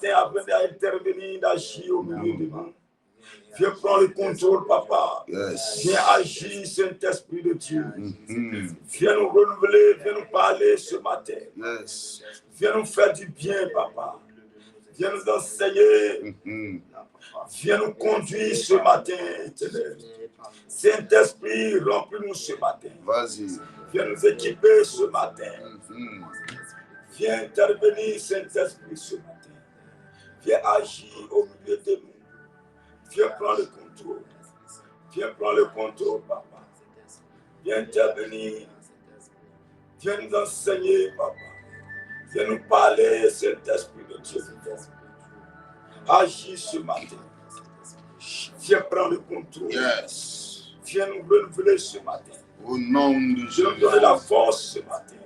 matin, apprenez à intervenir, d'agir au milieu de nous. Viens prendre le contrôle, papa. Viens agir, Saint-Esprit de Dieu. Viens nous renouveler, viens nous parler ce matin. Viens nous faire du bien, papa. Viens nous enseigner. Viens nous conduire ce matin, éternel. Saint-Esprit, remplis-nous ce matin. Viens nous équiper ce matin. Viens intervenir, Saint-Esprit, ce matin. Viens agir au milieu de nous. Viens prendre le contrôle. Viens prendre le contrôle, papa. Viens intervenir. Viens nous enseigner, papa. Viens nous parler, Saint-Esprit de Dieu. Agis ce matin. Viens prendre le contrôle. Viens nous renouveler ce matin. Au nom de Jésus. Viens nous donner la force ce matin.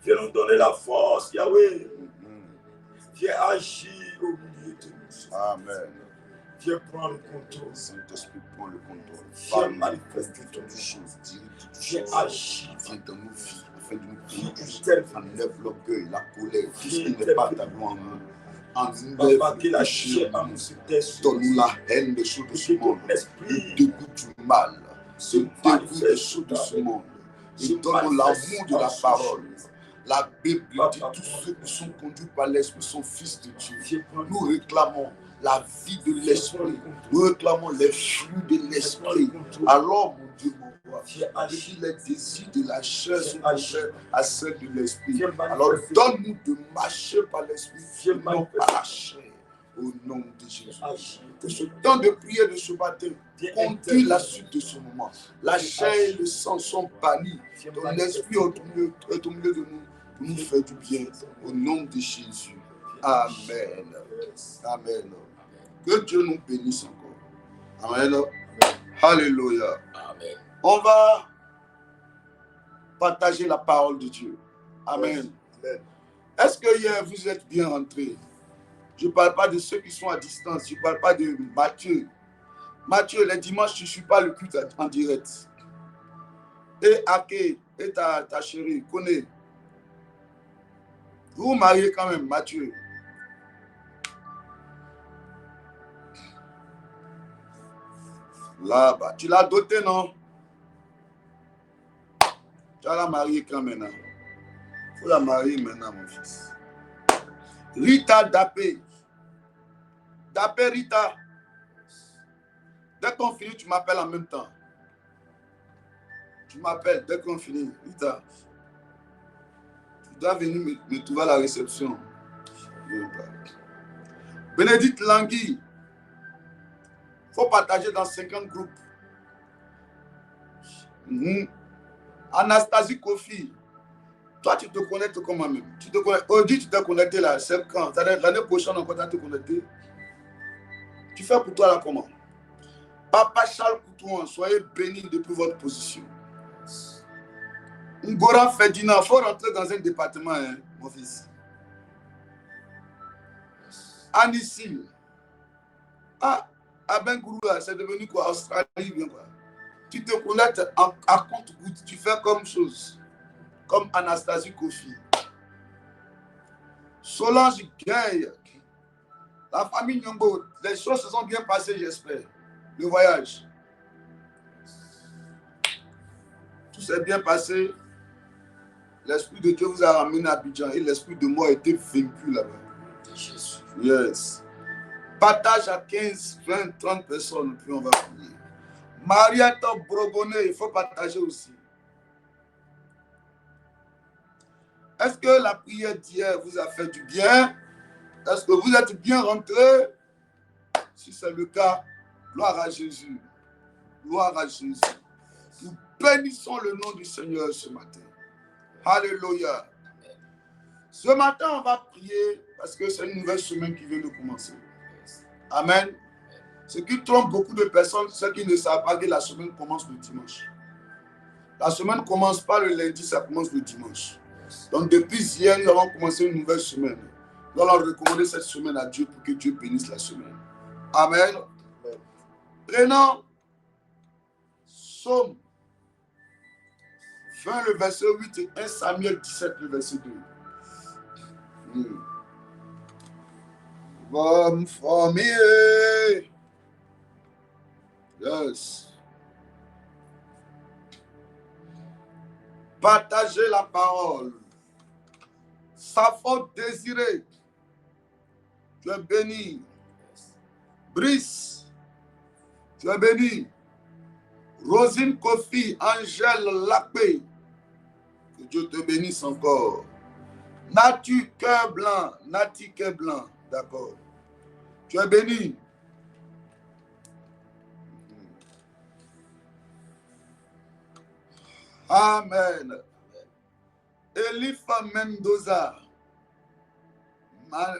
Viens nous donner la force, Yahweh. Viens agir au milieu de nous. Amen. Viens prendre le contrôle. Saint-Esprit, prends le contrôle. Viens manifester toutes choses, dirige toutes viens choses. agir. Viens dans nos vies, afin de nous Viens conduire. intervenir. Enlève l'orgueil, la colère, tout ce qui Viens n'est pas ta intervenir. gloire en nous. Enlève Papa, le qu'il a péché ché en en nous. nous ce test. Donne-nous la haine des choses de ce Que ton monde, le esprit dégoût du mal, se le dégoût des manifeste choses de ce dans monde. se Et donne-nous manifeste l'amour de la en ce parole. jour. La Bible dit Papa, tous ceux qui sont conduits par l'Esprit sont fils de Dieu. viens prendre Nous réclamons la vie de l'Esprit. Nous réclamons les fruits de l'Esprit. Alors, mon Dieu, mon roi, si les désirs de la chair sont contraires à celles de l'Esprit, alors donne-nous de marcher par l'Esprit, non pas la chair. Au nom de Jésus. Que ce temps de prière de ce matin conduit la suite de ce moment. La chair et le sang sont bannis. Ton esprit est au milieu de nous pour nous faire du bien. Au nom de Jésus. Amen. Amen. Que Dieu nous bénisse encore. Amen. Alléluia. Amen. On va partager la parole de Dieu. Amen. Est-ce que hier vous êtes bien rentrés? Je ne parle pas de ceux qui sont à distance. Je ne parle pas de Mathieu. Mathieu, les dimanches, tu ne suis pas le culte en direct. Et Ake, et ta chérie, connais. Vous vous mariez quand même, Mathieu. Là-bas. Tu l'as doté, non? Tu vas la marier quand maintenant. Il faut la marier maintenant, mon fils. Rita Dapé. Dapé Rita. Dès qu'on finit, tu m'appelles en même temps. Tu m'appelles dès qu'on finit. Rita. Tu dois venir me trouver à la réception. Bénédicte Langui. Il faut partager dans 50 groupes. Anastasie Kofi. Toi, tu te connectes comment même? Tu te connectes. Audi, tu t'es connecté là. C'est quand? L'année prochaine, on va te connecter. Tu fais pour toi là comment? Papa Charles Coutouan, soyez bénis depuis votre position. Ngora Ferdinand, il faut rentrer dans un département, hein, mon fils. Anissil. Ah, Abengourou, c'est devenu quoi? Australie, bien quoi. Tu te connectes à compte-goutte. Tu fais comme chose. Comme Anastasie Kofi. Solange Gueye. La famille Nyongo, les choses se sont bien passées, j'espère. Le voyage. Tout s'est bien passé. L'Esprit de Dieu vous a ramené à Abidjan et l'Esprit de moi a été vaincu là-bas. Yes. Partage à 15, 20, 30 personnes, puis on va prier. Mariette Brogonnet, il faut partager aussi. Est-ce que la prière d'hier vous a fait du bien? Est-ce que vous êtes bien rentrés? Si c'est le cas, gloire à Jésus. Gloire à Jésus. Nous bénissons le nom du Seigneur ce matin. Alléluia. Ce matin, on va prier parce que c'est une nouvelle semaine qui vient de commencer. Amen. Ce qui trompe beaucoup de personnes, ceux qui ne savent pas que la semaine commence le dimanche. La semaine ne commence pas le lundi, ça commence le dimanche. Donc depuis hier, nous avons commencé une nouvelle semaine. Nous allons recommander cette semaine à Dieu pour que Dieu bénisse la semaine. Amen. Prenons Psaume 20, le verset 8 et 1 Samuel 17, le verset 2. For me. Yes. Partagez la parole. Sa faute désirée. Tu es béni. Brice, tu es béni. Rosine Kofi, Angèle Lapé, que Dieu te bénisse encore. Nati Cœur Blanc, Nati Cœur Blanc, d'accord. Tu es béni. Amen. Elifa Mendoza,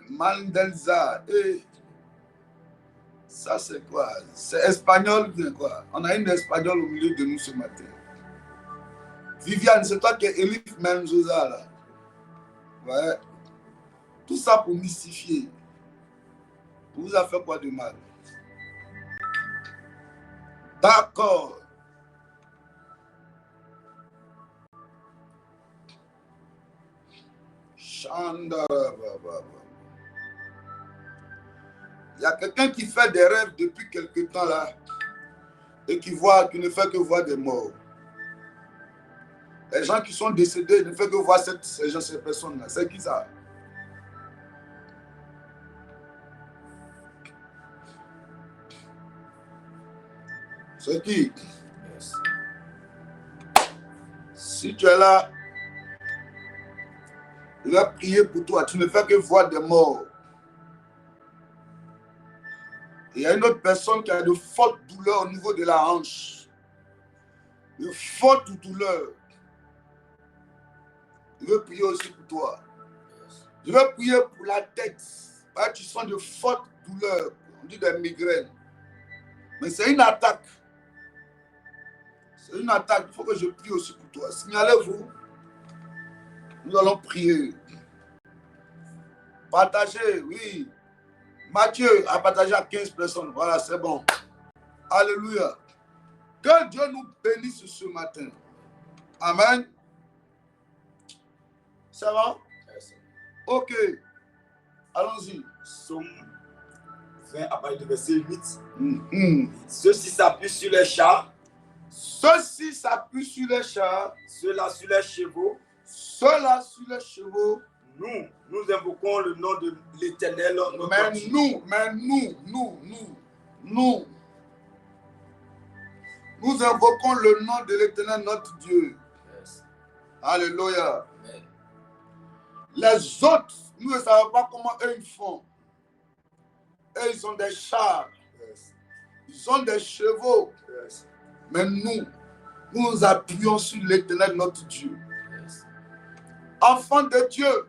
Mandelza, et ça c'est quoi? C'est espagnol ou bien quoi? On a une espagnole au milieu de nous ce matin. Viviane, c'est toi qui es Elif Mendoza là. Ouais. Tout ça pour mystifier. Vous a fait quoi de mal? D'accord. Il y a quelqu'un qui fait des rêves depuis quelque temps là et qui ne fait que voir des morts. Les gens qui sont décédés ne font que voir ces personnes-là. C'est qui ça? C'est qui? Yes. Si tu es là, je vais prier pour toi. Tu ne fais que voir des morts. Il y a une autre personne qui a de fortes douleurs au niveau de la hanche. De fortes douleurs. Je veux prier aussi pour toi. Je veux prier pour la tête. Parce que tu sens de fortes douleurs. On dit des migraines. Mais c'est une attaque. C'est une attaque. Il faut que je prie aussi pour toi. Signalez-vous. Nous allons prier. Partagez, oui. Matthieu a partagé à 15 personnes. Voilà, c'est bon. Alléluia. Que Dieu nous bénisse ce matin. Amen. Ça va? Ok. Allons-y. Somme 20 à partir du verset 8. Ceux-ci s'appuient sur les chars. Ceux-ci s'appuient sur les chars. Ceux-là sur les chevaux. Ceux-là sur les chevaux. Nous invoquons le nom de l'Éternel. Nous invoquons le nom de l'Éternel, notre Dieu. Yes. Alléluia. Amen. Les autres, nous ne savons pas comment eux ils font. Eux, ils ont des chars. Yes. Ils ont des chevaux. Yes. Mais nous nous appuyons sur l'Éternel, notre Dieu. Yes. Enfants de Dieu,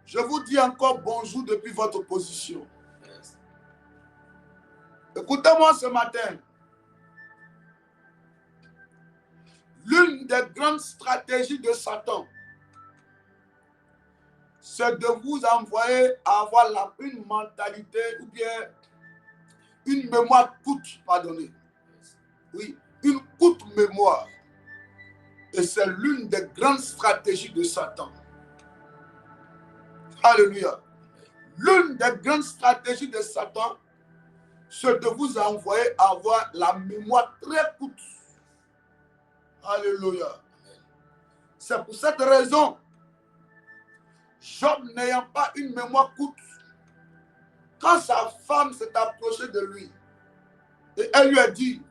je vous dis encore bonjour depuis votre position. Yes. Écoutez-moi ce matin. L'une des grandes stratégies de Satan, c'est de vous envoyer à avoir une mentalité ou bien une mémoire courte, pardonnez. Oui, une courte mémoire. Et c'est l'une des grandes stratégies de Satan. Alléluia. L'une des grandes stratégies de Satan, c'est de vous envoyer à avoir la mémoire très courte. Alléluia. C'est pour cette raison, Job n'ayant pas une mémoire courte, quand sa femme s'est approchée de lui, et elle lui a dit,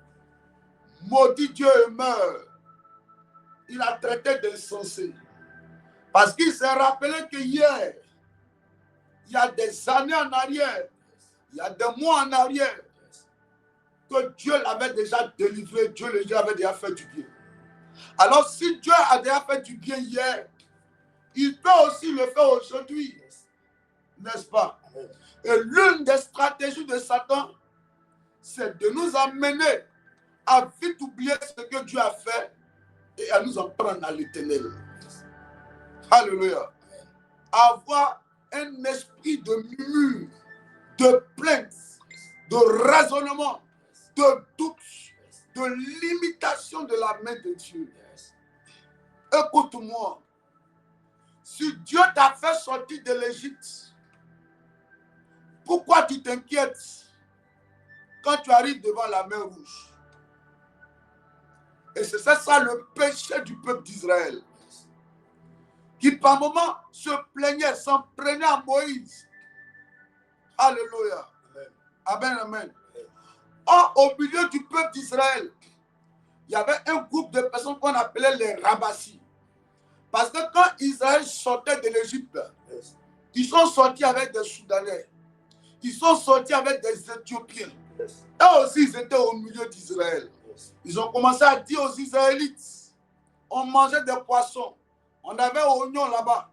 maudit Dieu et meurt, il a traité d'insensé. Parce qu'il s'est rappelé que hier, il y a des années en arrière, il y a des mois en arrière, que Dieu l'avait déjà délivré, Dieu lui avait déjà fait du bien. Alors si Dieu a déjà fait du bien hier, il peut aussi le faire aujourd'hui, n'est-ce pas? Et l'une des stratégies de Satan, c'est de nous amener à vite oublier ce que Dieu a fait et à nous en prendre à l'Éternel. Alléluia. Avoir un esprit de murmure, de plainte, de raisonnement, de doute, de limitation de la main de Dieu. Écoute-moi. Si Dieu t'a fait sortir de l'Égypte, Pourquoi tu t'inquiètes quand tu arrives devant la mer Rouge? Et c'est ça le péché du peuple d'Israël, qui par moments se plaignait, s'en prenait à Moïse. Alléluia. Amen, amen. Or, au milieu du peuple d'Israël, il y avait un groupe de personnes qu'on appelait les Rabassis. Parce que quand Israël sortait de l'Égypte, ils sont sortis avec des Soudanais. Ils sont sortis avec des Éthiopiens. Eux aussi, ils étaient au milieu d'Israël. Ils ont commencé à dire aux Israélites, on mangeait des poissons, on avait oignons là-bas.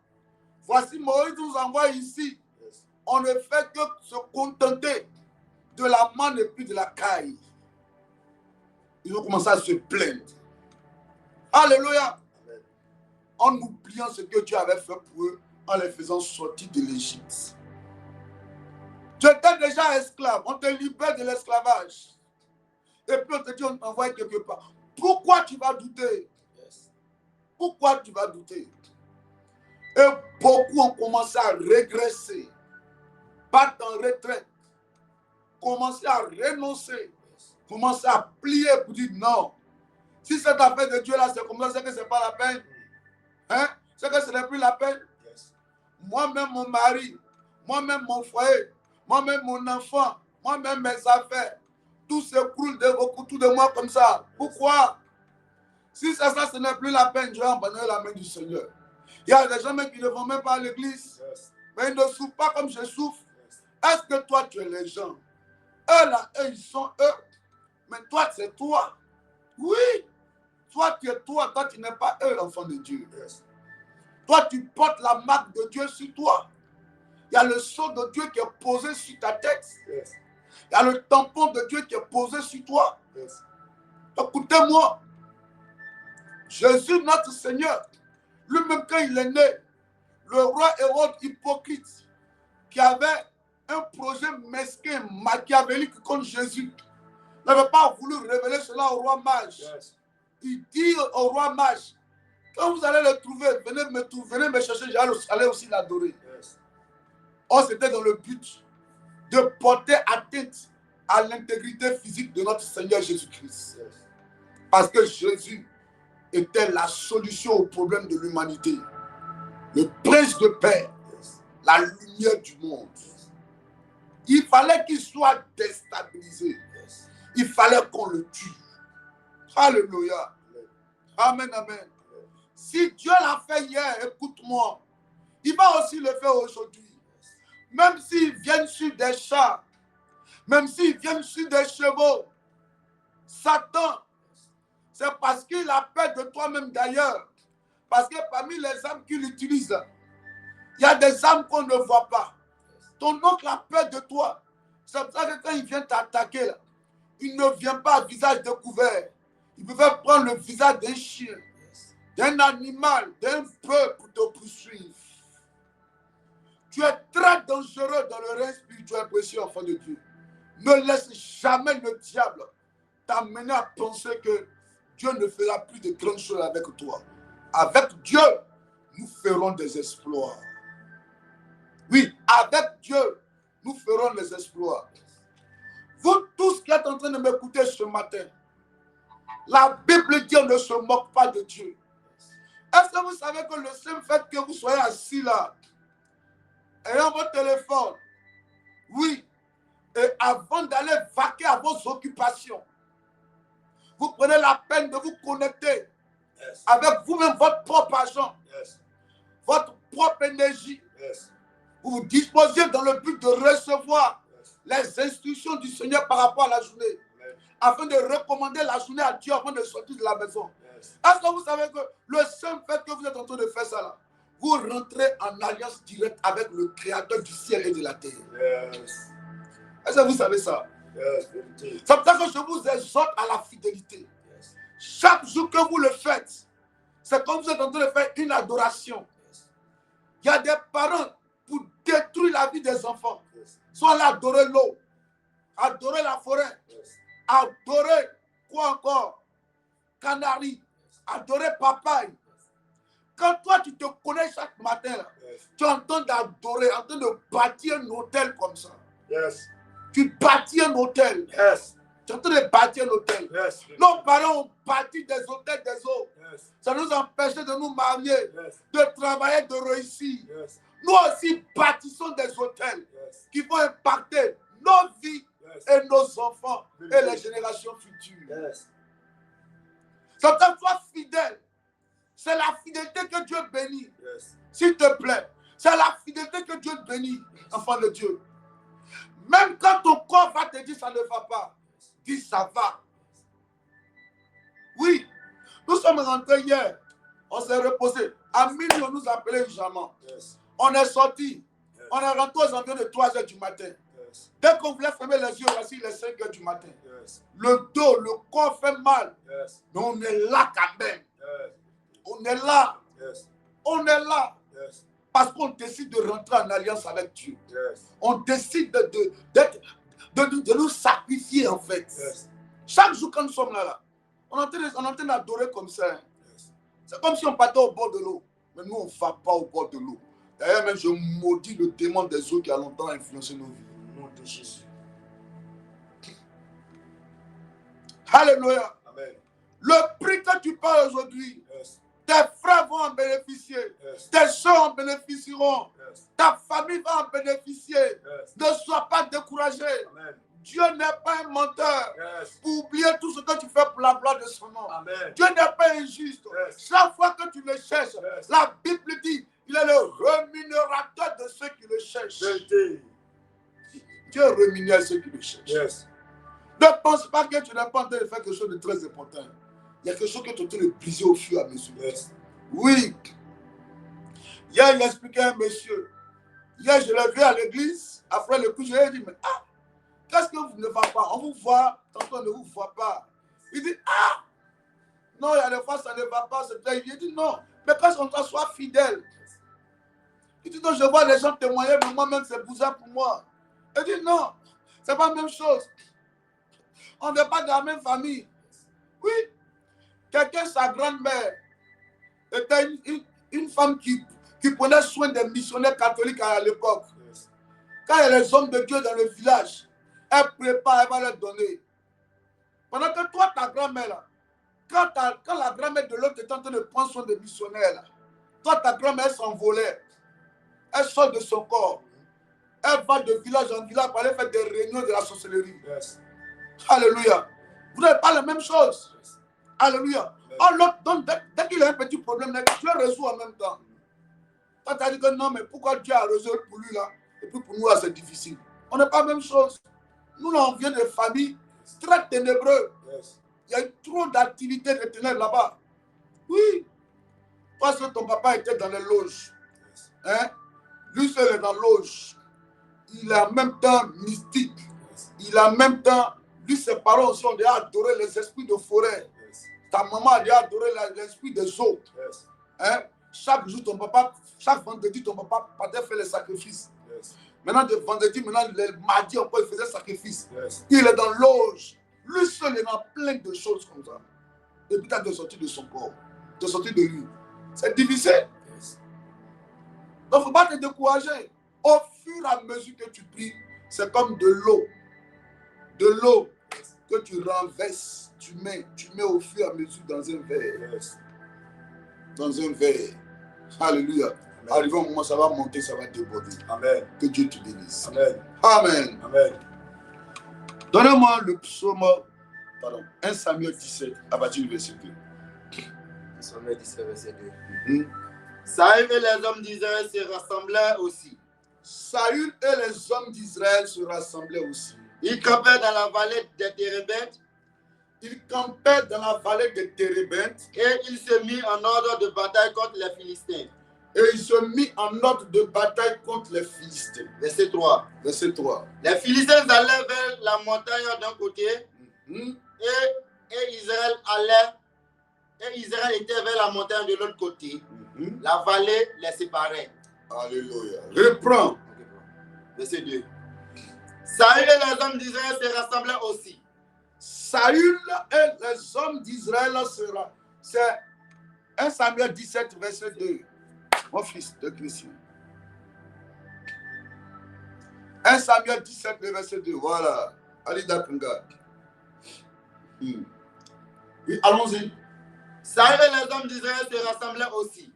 Voici Moïse nous envoie ici. On ne fait que se contenter de la manne et puis de la caille. Ils ont commencé à se plaindre. Alléluia. En oubliant ce que Dieu avait fait pour eux, en les faisant sortir de l'Égypte. Tu étais déjà esclave, on te libère de l'esclavage. Et puis on te dit, on t'envoie quelque part. Pourquoi tu vas douter? Pourquoi tu vas douter? Et beaucoup ont commencé à régresser, battre en retraite, commencer à renoncer, commencer à plier pour dire non. Si cette affaire de Dieu là, c'est comme ça, c'est que ce n'est pas la peine. Hein? C'est que ce n'est plus la peine. Moi-même, mon mari, moi-même, mon foyer, moi-même, mon enfant, moi-même, mes affaires, tout s'écroule autour de moi comme ça. Pourquoi? Si c'est ça, ce n'est plus la peine, je vais abandonner la main du Seigneur. Il y a des gens même qui ne vont même pas à l'église, mais ils ne souffrent pas comme je souffre. Est-ce que toi, tu es les gens? Eux là, eux, ils sont eux. Mais toi, c'est toi. Oui. Toi, tu es toi. Toi, tu n'es pas eux, l'enfant de Dieu. Toi, tu portes la marque de Dieu sur toi. Il y a le sceau de Dieu qui est posé sur ta tête. Il y a le tampon de Dieu qui est posé sur toi. Écoutez-moi. Jésus, notre Seigneur, lui-même quand il est né, le roi Hérode hypocrite, qui avait un projet mesquin, machiavélique contre Jésus, n'avait pas voulu révéler cela au roi mage. Il dit au roi mage, quand vous allez le trouver, venez me chercher, j'allais aussi l'adorer. Or, c'était dans le but de porter atteinte à l'intégrité physique de notre Seigneur Jésus-Christ. Parce que Jésus était la solution au problème de l'humanité. Le prince de paix, la lumière du monde. Il fallait qu'il soit déstabilisé. Il fallait qu'on le tue. Alléluia. Amen, amen. Si Dieu l'a fait hier, écoute-moi, il va aussi le faire aujourd'hui. Même s'ils viennent sur des chars, même s'ils viennent sur des chevaux, Satan, c'est parce qu'il a peur de toi-même d'ailleurs. Parce que parmi les armes qu'il utilise, il y a des armes qu'on ne voit pas. Ton oncle a peur de toi. C'est pour ça que quand il vient t'attaquer, il ne vient pas à visage découvert. Il pouvait prendre le visage d'un chien, d'un animal, d'un peu pour te poursuivre. Tu es très dangereux dans le règne spirituel, précieux enfant de Dieu. Ne laisse jamais le diable t'amener à penser que Dieu ne fera plus de grandes choses avec toi. Avec Dieu, nous ferons des exploits. Oui, avec Dieu, nous ferons des exploits. Vous tous qui êtes en train de m'écouter ce matin, la Bible dit on ne se moque pas de Dieu. Est-ce que vous savez que le seul fait que vous soyez assis là, ayant votre téléphone, oui, et avant d'aller vaquer à vos occupations, vous prenez la peine de vous connecter avec vous-même, votre propre argent, votre propre énergie. Vous vous disposez dans le but de recevoir les instructions du Seigneur par rapport à la journée, afin de recommander la journée à Dieu avant de sortir de la maison. Est-ce que vous savez que le seul fait que vous êtes en train de faire ça là, vous rentrez en alliance directe avec le Créateur du ciel et de la terre? Est-ce que vous savez ça? C'est pour ça que je vous exhorte à la fidélité. Chaque jour que vous le faites, c'est comme vous êtes en train de faire une adoration. Il y a des parents pour détruire la vie des enfants. Soit là adorer l'eau, adorer la forêt, adorer quoi encore? Canari, adorer papaye. Quand toi tu te connais chaque matin, là, tu es en train d'adorer, en train de bâtir un hôtel comme ça. Yes. Tu bâtis un hôtel. Yes. Tu es en train de bâtir un hôtel. Yes. Nos parents ont bâti des hôtels des autres. Yes. Ça nous empêchait de nous marier, Yes. de travailler, de réussir. Yes. Nous aussi bâtissons des hôtels Yes. qui vont impacter nos vies Yes. et nos enfants et les générations futures. Yes. Certains soient fidèles. C'est la fidélité que Dieu bénit. Yes. S'il te plaît, c'est la fidélité que Dieu bénit, enfant de Dieu. Même quand ton corps va te dire ça ne va pas, dis ça va. Oui, nous sommes rentrés hier, on s'est reposé. À minuit, on nous appelait urgemment. Yes. On est sorti. Yes. On est rentré aux environs de 3 h du matin. Yes. Dès qu'on voulait fermer les yeux, voici il est 5 h du matin. Yes. Le dos, le corps fait mal. Yes. Mais on est là quand même. Yes. On est là. Yes. On est là. Yes. Parce qu'on décide de rentrer en alliance avec Dieu. Yes. On décide de nous sacrifier en fait. Yes. Chaque jour quand nous sommes là, on est en train d'adorer comme ça. Yes. C'est comme si on partait au bord de l'eau. Mais nous, on ne va pas au bord de l'eau. D'ailleurs, même je maudis le démon des eaux qui a longtemps influencé nos vies. Au nom de Jésus. Alléluia. Amen. Le prix que tu parles aujourd'hui, Yes. tes frères vont en bénéficier. Yes. Tes soeurs en bénéficieront. Yes. Ta famille va en bénéficier. Yes. Ne sois pas découragé. Amen. Dieu n'est pas un menteur. Yes. Pour oublier tout ce que tu fais pour la gloire de son nom. Amen. Dieu n'est pas injuste. Yes. Chaque fois que tu le cherches, Yes. la Bible dit, il est le rémunérateur de ceux qui le cherchent. Vérité. Dieu rémunère ceux qui le cherchent. Yes. Ne pense pas que tu n'es pas en train de faire quelque chose de très important. Il y a quelque chose que tu es en train de briser au fur et à mesure. Yes. Oui. Hier, il expliquait à un monsieur. Hier, je l'ai vu à l'église. Après le coup, je lui ai dit, mais qu'est-ce que vous ne va pas? On vous voit, tantôt on ne vous voit pas. Il dit, non, il y a des fois ça ne va pas. Il dit, non, mais quand on soit fidèle. Il dit, non, je vois les gens témoigner, mais moi-même, c'est bizarre pour moi. Il dit, non, c'est pas la même chose. On n'est pas de la même famille. Oui. Quelqu'un, sa grand-mère, était une femme qui prenait soin des missionnaires catholiques à l'époque. Yes. Quand il y a les hommes de Dieu dans le village, elle prépare, elle va leur donner. Pendant que toi, ta grand-mère, là, quand la grand-mère de l'autre est en train de prendre soin des missionnaires, là, toi, ta grand-mère s'envolait. Elle sort de son corps. Elle va de village en village pour aller faire des réunions de la sorcellerie. Yes. Alléluia. Vous n'avez pas la même chose. Yes. Alléluia. Oh, l'autre, donc, dès qu'il a un petit problème, tu le résous en même temps. Toi, tu as dit que non, mais pourquoi Dieu a résolu pour lui là? Et puis pour nous, là, c'est difficile. On n'est pas la même chose. Nous, là, on vient de familles très ténébreuses. Yes. Il y a eu trop d'activités de ténèbres là-bas. Oui. Parce que ton papa était dans les loges. Yes. Hein? Lui seul est dans la loge. Il est en même temps mystique. Yes. Il est en même temps, lui, ses parents aussi ont déjà adoré les esprits de forêt. Yes. Ta maman a déjà adoré l'esprit des eaux. Yes. Hein? Chaque jour, ton papa, chaque vendredi, ton papa partait faire les sacrifices. Yes. Maintenant, de vendredi, maintenant, le mardi encore, il faisait sacrifice. Yes. Il est dans l'auge. Lui seul est dans plein de choses comme ça. Et puis, tu as de sortir de son corps, de sortir de lui. C'est difficile. Yes. Donc, il ne faut pas te décourager. Au fur et à mesure que tu pries, c'est comme de l'eau. De l'eau que tu renverses, tu mets au fur et à mesure dans un verre. Yes. Dans un verre. Alléluia. Arrivé au moment, ça va monter, ça va déborder. Amen. Que Dieu te bénisse. Amen. Amen. Amen. Donnez-moi le psaume, 1 Samuel 17, à partir du verset 2. Samuel 17, verset 2. Mm-hmm. Saül et les hommes d'Israël se rassemblaient aussi. Saül et les hommes d'Israël se rassemblaient aussi. Ils campaient dans la vallée des Térébintes. Ils campaient dans la vallée de Térébintes. Et il se mit en ordre de bataille contre les Philistins. Et ils se mit en ordre de bataille contre les Philistins. Verset 3. Verset 3. Les Philistins allaient vers la montagne d'un côté. Mm-hmm. Et Israël allait. Et Israël était vers la montagne de l'autre côté. Mm-hmm. La vallée les séparait. Alléluia. Reprends. Verset 2. Saül et les hommes d'Israël se rassemblaient aussi. Saül et les hommes d'Israël sera. C'est 1 Samuel 17, verset 2. Mon fils de Christian. 1 1 Samuel 17, le verset 2. Voilà. Alida Kanga. Oui, allons-y. Saül et les hommes d'Israël se rassemblaient aussi.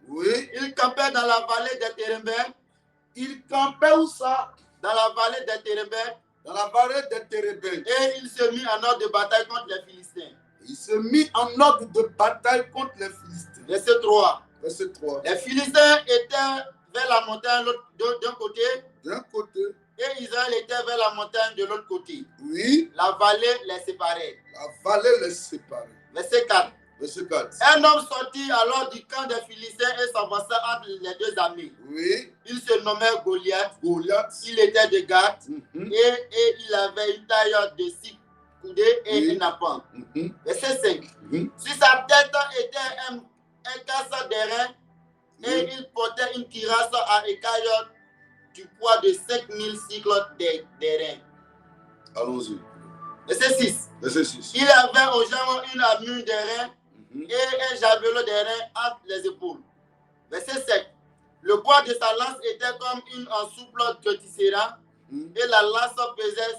Oui. Ils campaient dans la vallée des Térébentes. Ils campaient où ça? Dans la vallée des Térébentes. Dans la vallée des Térébentes. Et il se mit en ordre de bataille contre les Philistins. Il se mit en ordre de bataille contre les Philistins. Verset 3. Verset 3. Les Philistins étaient vers la montagne d'un côté. D'un côté. Et Israël était vers la montagne de l'autre côté. Oui. La vallée les séparait. La vallée les séparait. Verset 4. Verset 4. Un homme sortit alors du camp des Philistins et s'avança entre les deux armées. Oui. Il se nommait Goliath. Goliath. Il était de Gath. Et il avait une taille de 6 coudées et un appan. Verset 5. Sur sa tête était un casse d'airain et il portait une cuirasse à écailles du poids de 5000 cycles d'airain. Allons-y. Verset 6. Verset 6. Il avait aux jambes une armure d'airain et un javelot d'airain entre les épaules. Verset 7. Le poids de sa lance était comme une souple de tisserand et la lance pesait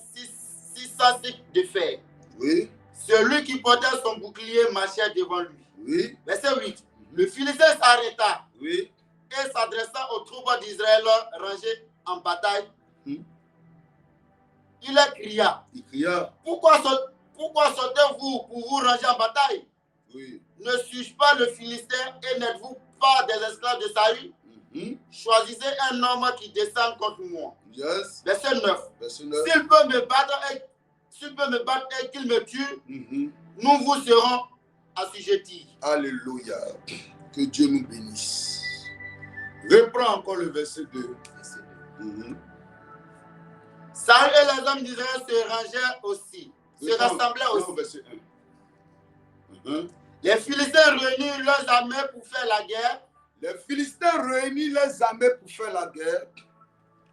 600 cycles de fer. Oui. Celui qui portait son bouclier marchait devant lui. Oui. Verset 8. Le Philistin s'arrêta Oui. et s'adressant aux troupes d'Israël rangées en bataille, il cria. Il cria. Pourquoi sortez-vous pour vous ranger en bataille? Oui. Ne suis-je pas le Philistin et n'êtes-vous pas des esclaves de Saül? Choisissez un homme qui descend contre moi. Yes. Verset 9. Verset 9. S'il peut me battre et qu'il me tue, nous vous serons assujettis. Alléluia. Que Dieu nous bénisse. Reprends encore le verset 2. Saül et les hommes d'Israël se rangeaient aussi, se rassemblaient aussi. Verset 1. Les Philistins réunirent leurs armées pour faire la guerre. Les Philistins réunissent les armées pour faire la guerre.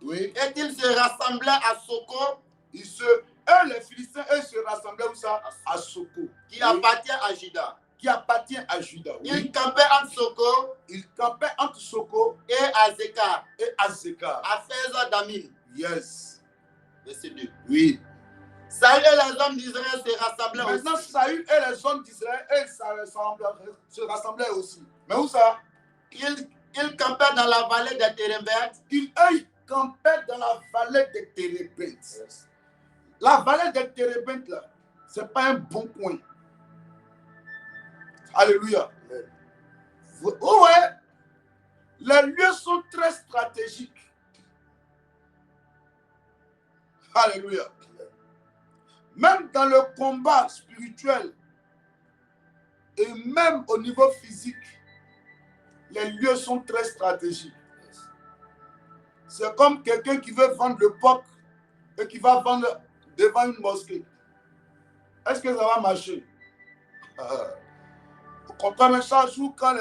Oui. Et ils se rassemblaient à Soko. Les Philistins, eux, se rassemblaient où ça? À Soko. Qui appartient à Juda. Qui appartient à Juda. Oui. Ils campaient entre Soko. Ils campaient entre Soko et Azekah. Et Azekah. À Fez d'Amin. Yes. Verset 2. Oui. Saül et les hommes d'Israël se rassemblaient aussi. Maintenant, Saül et les hommes d'Israël, se rassemblaient aussi. Mais où ça? Ils campaient dans la vallée des Térébentes. Ils campaient dans la vallée des Térébentes. Yes. La vallée des Térébentes, là, ce n'est pas un bon coin. Alléluia. Ouais. Les lieux sont très stratégiques. Alléluia. Même dans le combat spirituel et même au niveau physique, les lieux sont très stratégiques. C'est comme quelqu'un qui veut vendre le porc et qui va vendre devant une mosquée. Est-ce que ça va marcher? Au contraire, chaque jour, quand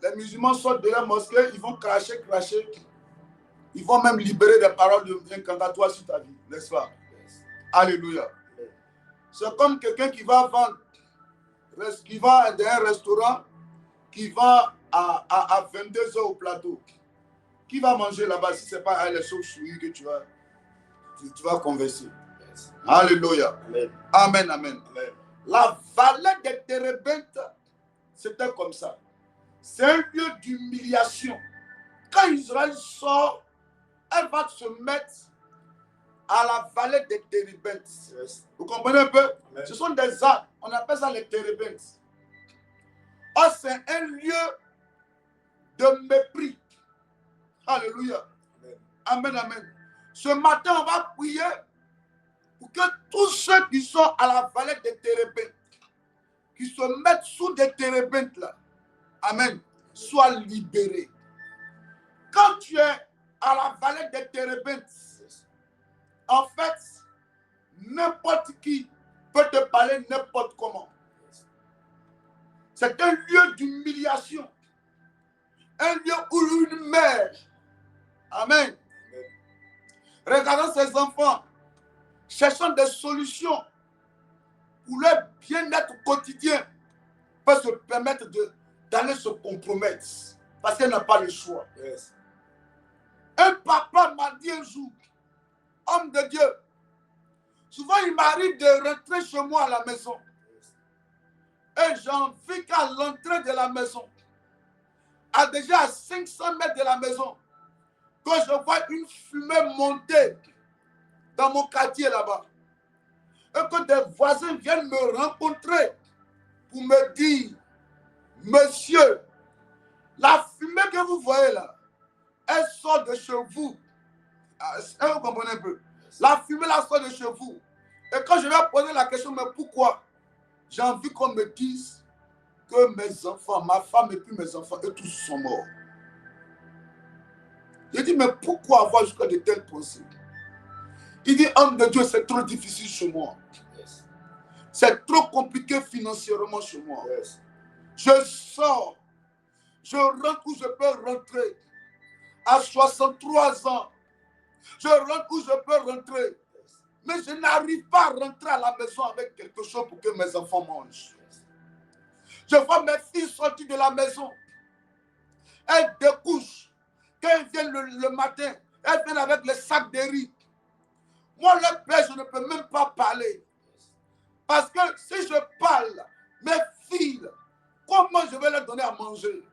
les musulmans sortent de la mosquée, ils vont cracher. Ils vont même libérer des paroles incantatoires sur ta vie, n'est-ce pas? Alléluia. C'est comme quelqu'un qui va vendre, qui va dans un restaurant, qui va à 22 h au plateau. Qui va manger là-bas si ce n'est pas les chauves-souris que tu vas converser? Yes. Alléluia. Amen. Amen, amen. Amen. La vallée des Térébentes, c'était comme ça. C'est un lieu d'humiliation. Quand Israël sort, elle va se mettre à la vallée des Térébentes. Yes. Vous comprenez un peu? Amen. Ce sont des arbres. On appelle ça les Térébentes. Or, c'est un lieu de mépris. Alléluia. Amen, amen. Ce matin, on va prier pour que tous ceux qui sont à la vallée des Térébentes, qui se mettent sous des Térébentes là, amen, soient libérés. Quand tu es à la vallée des Térébentes, en fait, n'importe qui peut te parler n'importe comment. C'est un lieu d'humiliation. Un lieu où une mère, amen, regardant ses enfants, cherchant des solutions pour leur bien-être quotidien, peut se permettre d'aller se compromettre parce qu'elle n'a pas le choix. Yes. Un papa m'a dit un jour, homme de Dieu. Souvent, il m'arrive de rentrer chez moi à la maison. Et j'en vis qu'à l'entrée de la maison, déjà à 500 mètres de la maison, quand je vois une fumée monter dans mon quartier là-bas, et que des voisins viennent me rencontrer pour me dire, monsieur, la fumée que vous voyez là, elle sort de chez vous. Vous comprenez un peu? La fumée là sort de chez vous. Et quand je vais poser la question, mais pourquoi? J'ai envie qu'on me dise que mes enfants, ma femme et puis mes enfants, eux tous sont morts. Je dis, mais pourquoi avoir jusqu'à de telles pensées? Il dit, homme de Dieu, c'est trop difficile chez moi. C'est trop compliqué financièrement chez moi. Je sors, je rentre où je peux rentrer. À 63 ans, je rentre où je peux rentrer. Mais je n'arrive pas à rentrer à la maison avec quelque chose pour que mes enfants mangent. Je vois mes filles sortir de la maison. Elles découchent. Quand elles viennent le matin, elles viennent avec les sacs de riz. Moi, leur père, je ne peux même pas parler. Parce que si je parle, mes filles, comment je vais leur donner à manger?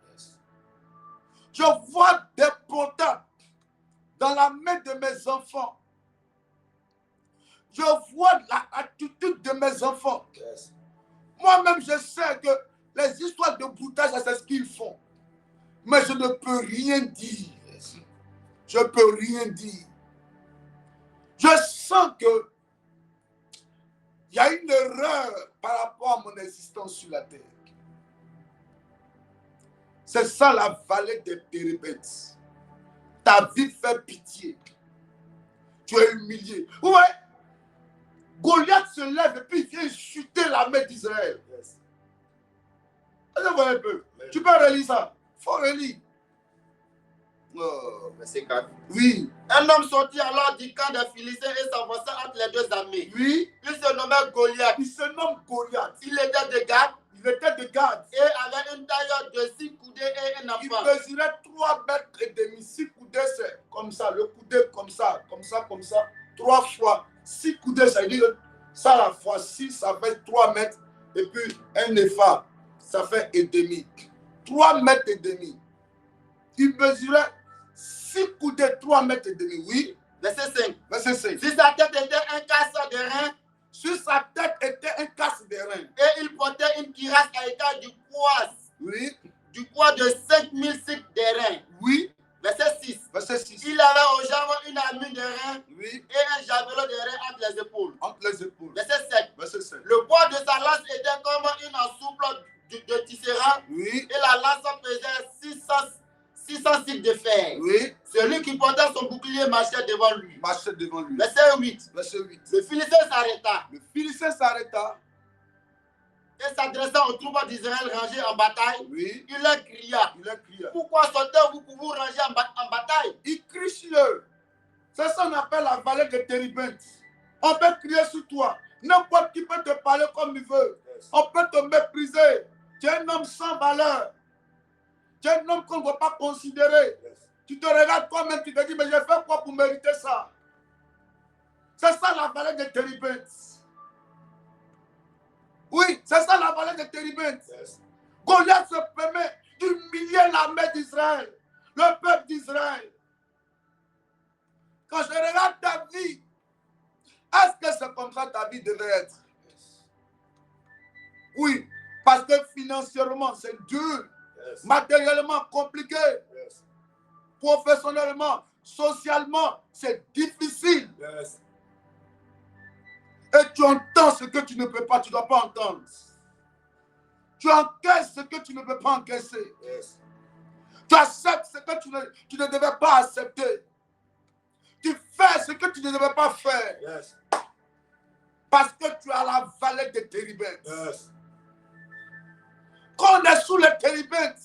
Je vois des portables dans la main de mes enfants. Je vois l'attitude de mes enfants. Moi-même, je sais que les histoires de boutage, c'est ce qu'ils font. Mais je ne peux rien dire. Je ne peux rien dire. Je sens que il y a une erreur par rapport à mon existence sur la terre. C'est ça la vallée des térébintes. Ta vie fait pitié. Tu es humilié. Ouais. Goliath se lève et puis il vient chuter l'armée d'Israël. Vous voyez un peu. Tu peux relire ça. Il faut relire. Oh. Verset 4. Oui. Un homme sortit alors du camp des Philistins et s'avança entre les deux armées. Oui. Il se nommait Goliath. Il se nomme Goliath. Il était de Gath. Il était de Gath. Et avait une taille de 6 coudées et un enfant. Il mesurait 3 mètres et demi. 6 coudées, c'est comme ça. Le coudé, comme ça. 3 fois. 6 coudées, ça veut dire ça la fois 6, ça fait 3 mètres. Et puis un épha, ça fait et demi. 3 mètres et demi. Il mesurait 6 coudées, 3 mètres et demi. Oui. Verset 5. Verset 5. Si sa tête était un casse de rein. Sur sa tête était un casse de rein. Et il portait une cuirasse à état du poids. Oui. Du poids de 5000 cycles de rein. Oui. Verset 6. Verset 6. Il avait aux jambes une armure de rein. Oui. Et un javelot de rein entre les épaules. Entre les épaules. Verset 7. Verset 7. Le poids de sa lance était comme une ensouple de tisserand. Oui. Et la lance pesait 600 cycles de fer. Oui. Celui qui portait son bouclier marchait devant lui. Marchait devant lui. Verset 8. Verset 8. Le Philistin s'arrêta. Le Philistin s'arrêta. Et s'adressant aux troupes d'Israël rangées en bataille, Oui. il leur cria. Il a crié. Pourquoi sortez-vous pour vous ranger en bataille? Il crie sur eux. C'est ça qu'on appelle la vallée de Térébinth. On peut crier sur toi. N'importe qui peut te parler comme il veut. On peut te mépriser. Tu es un homme sans valeur. Tu es un homme qu'on ne va pas considérer. Tu te regardes toi-même, tu te dis, mais j'ai fait quoi pour mériter ça? C'est ça la vallée de Térébinth. Oui, c'est ça la vallée de Térébinth. Goliath se permet d'humilier l'armée d'Israël, le peuple d'Israël. Quand je regarde ta vie, est-ce que c'est comme ça ta vie devait être? Oui, parce que financièrement, c'est dur. Matériellement compliqué. Professionnellement, socialement, c'est difficile. Et tu entends ce que tu ne peux pas, tu ne dois pas entendre. Tu encaisses ce que tu ne peux pas encaisser. Tu acceptes ce que tu ne devais pas accepter. Tu fais ce que tu ne devais pas faire. Parce que tu as la vallée des térébintes. Quand on est sous les térébintes,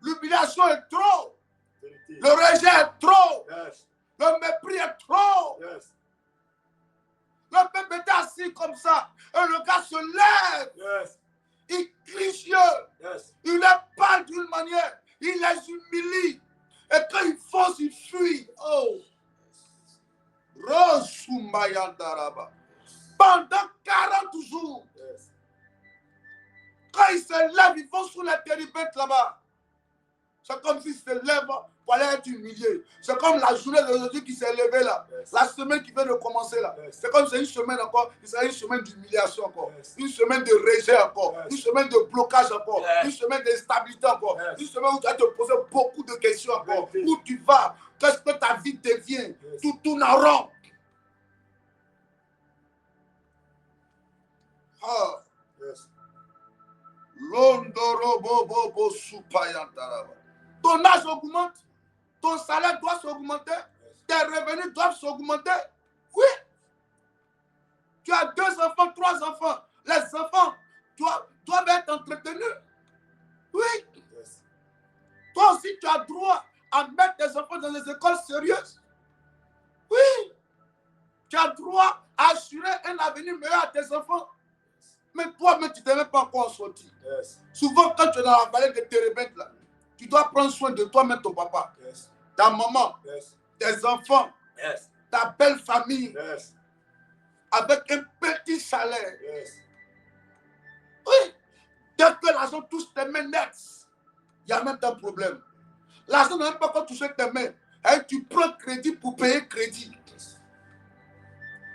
l'humiliation est trop. Le rejet est trop. Le mépris est trop. Le peuple est assis comme ça. Et le gars se lève. Il crie sur eux. Il les parle d'une manière. Il les humilie. Et quand ils foncent, ils fuient. Oh. Rose Mayandaraba. Pendant 40 jours, quand ils se lèvent, ils vont sous la térébinthe là-bas. C'est comme s'ils se lèvent pour aller être humiliés. C'est comme la journée d'aujourd'hui qui s'est levée là. La semaine qui vient de commencer là. C'est comme c'est une semaine encore. C'est une semaine d'humiliation encore. Une semaine de rejet encore. Une semaine de blocage encore. Une semaine d'instabilité encore. Une semaine où tu vas te poser beaucoup de questions encore. Où tu vas? Qu'est-ce que ta vie devient? Tout tourne en rond. Ah. Londorobobobo supayantaraba. Ton âge augmente, ton salaire doit s'augmenter, tes revenus doivent s'augmenter. Oui. Tu as 2 enfants, 3 enfants. Les enfants doivent être entretenus. Oui. Toi aussi, tu as droit à mettre tes enfants dans des écoles sérieuses. Oui. Tu as droit à assurer un avenir meilleur à tes enfants. Mais toi-même, tu ne t'es même pas encore sorti. Souvent, quand tu es dans la vallée de Térébinthe, là, tu dois prendre soin de toi-même, ton papa, ta maman, tes enfants, ta belle famille, avec un petit salaire. Oui. Dès que l'argent touche tes mains nettes, il y a même un problème. L'argent n'a même pas encore touché tes mains. Et tu prends crédit pour payer crédit.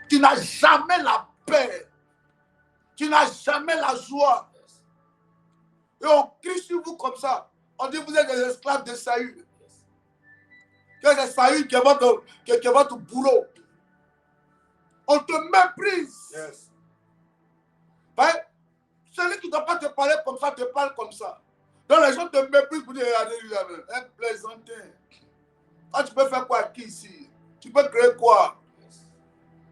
Tu n'as jamais la paix. Tu n'as jamais la joie. Et on crie sur vous comme ça. On dit vous êtes des esclaves de Saül. C'est Saül qui est votre boulot. On te méprise. Celui qui ne doit pas te parler comme ça, te parle comme ça. Donc les gens te méprisent pour dire, regardez lui, un plaisantin. Ah, tu peux faire quoi qui ici? Tu peux créer quoi?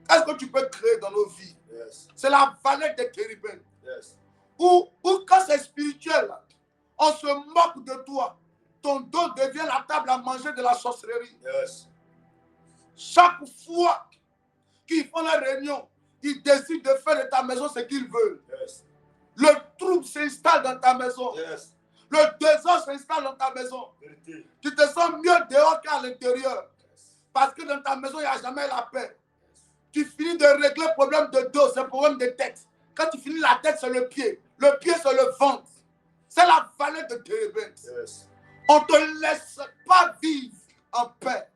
Qu'est-ce que tu peux créer dans nos vies? C'est la vallée des Térébinthe. Ou quand c'est spirituel, on se moque de toi. Ton dos devient la table à manger de la sorcellerie. Chaque fois qu'ils font la réunion, ils décident de faire de ta maison ce qu'ils veulent. Le trouble s'installe dans ta maison. Le désordre s'installe dans ta maison. Tu te sens mieux dehors qu'à l'intérieur. Parce que dans ta maison, il n'y a jamais la paix. Tu finis de régler le problème de dos, c'est le problème de tête. Quand tu finis la tête, c'est le pied. Le pied, c'est le ventre. C'est la vallée de Térébinthe. On ne te laisse pas vivre en paix.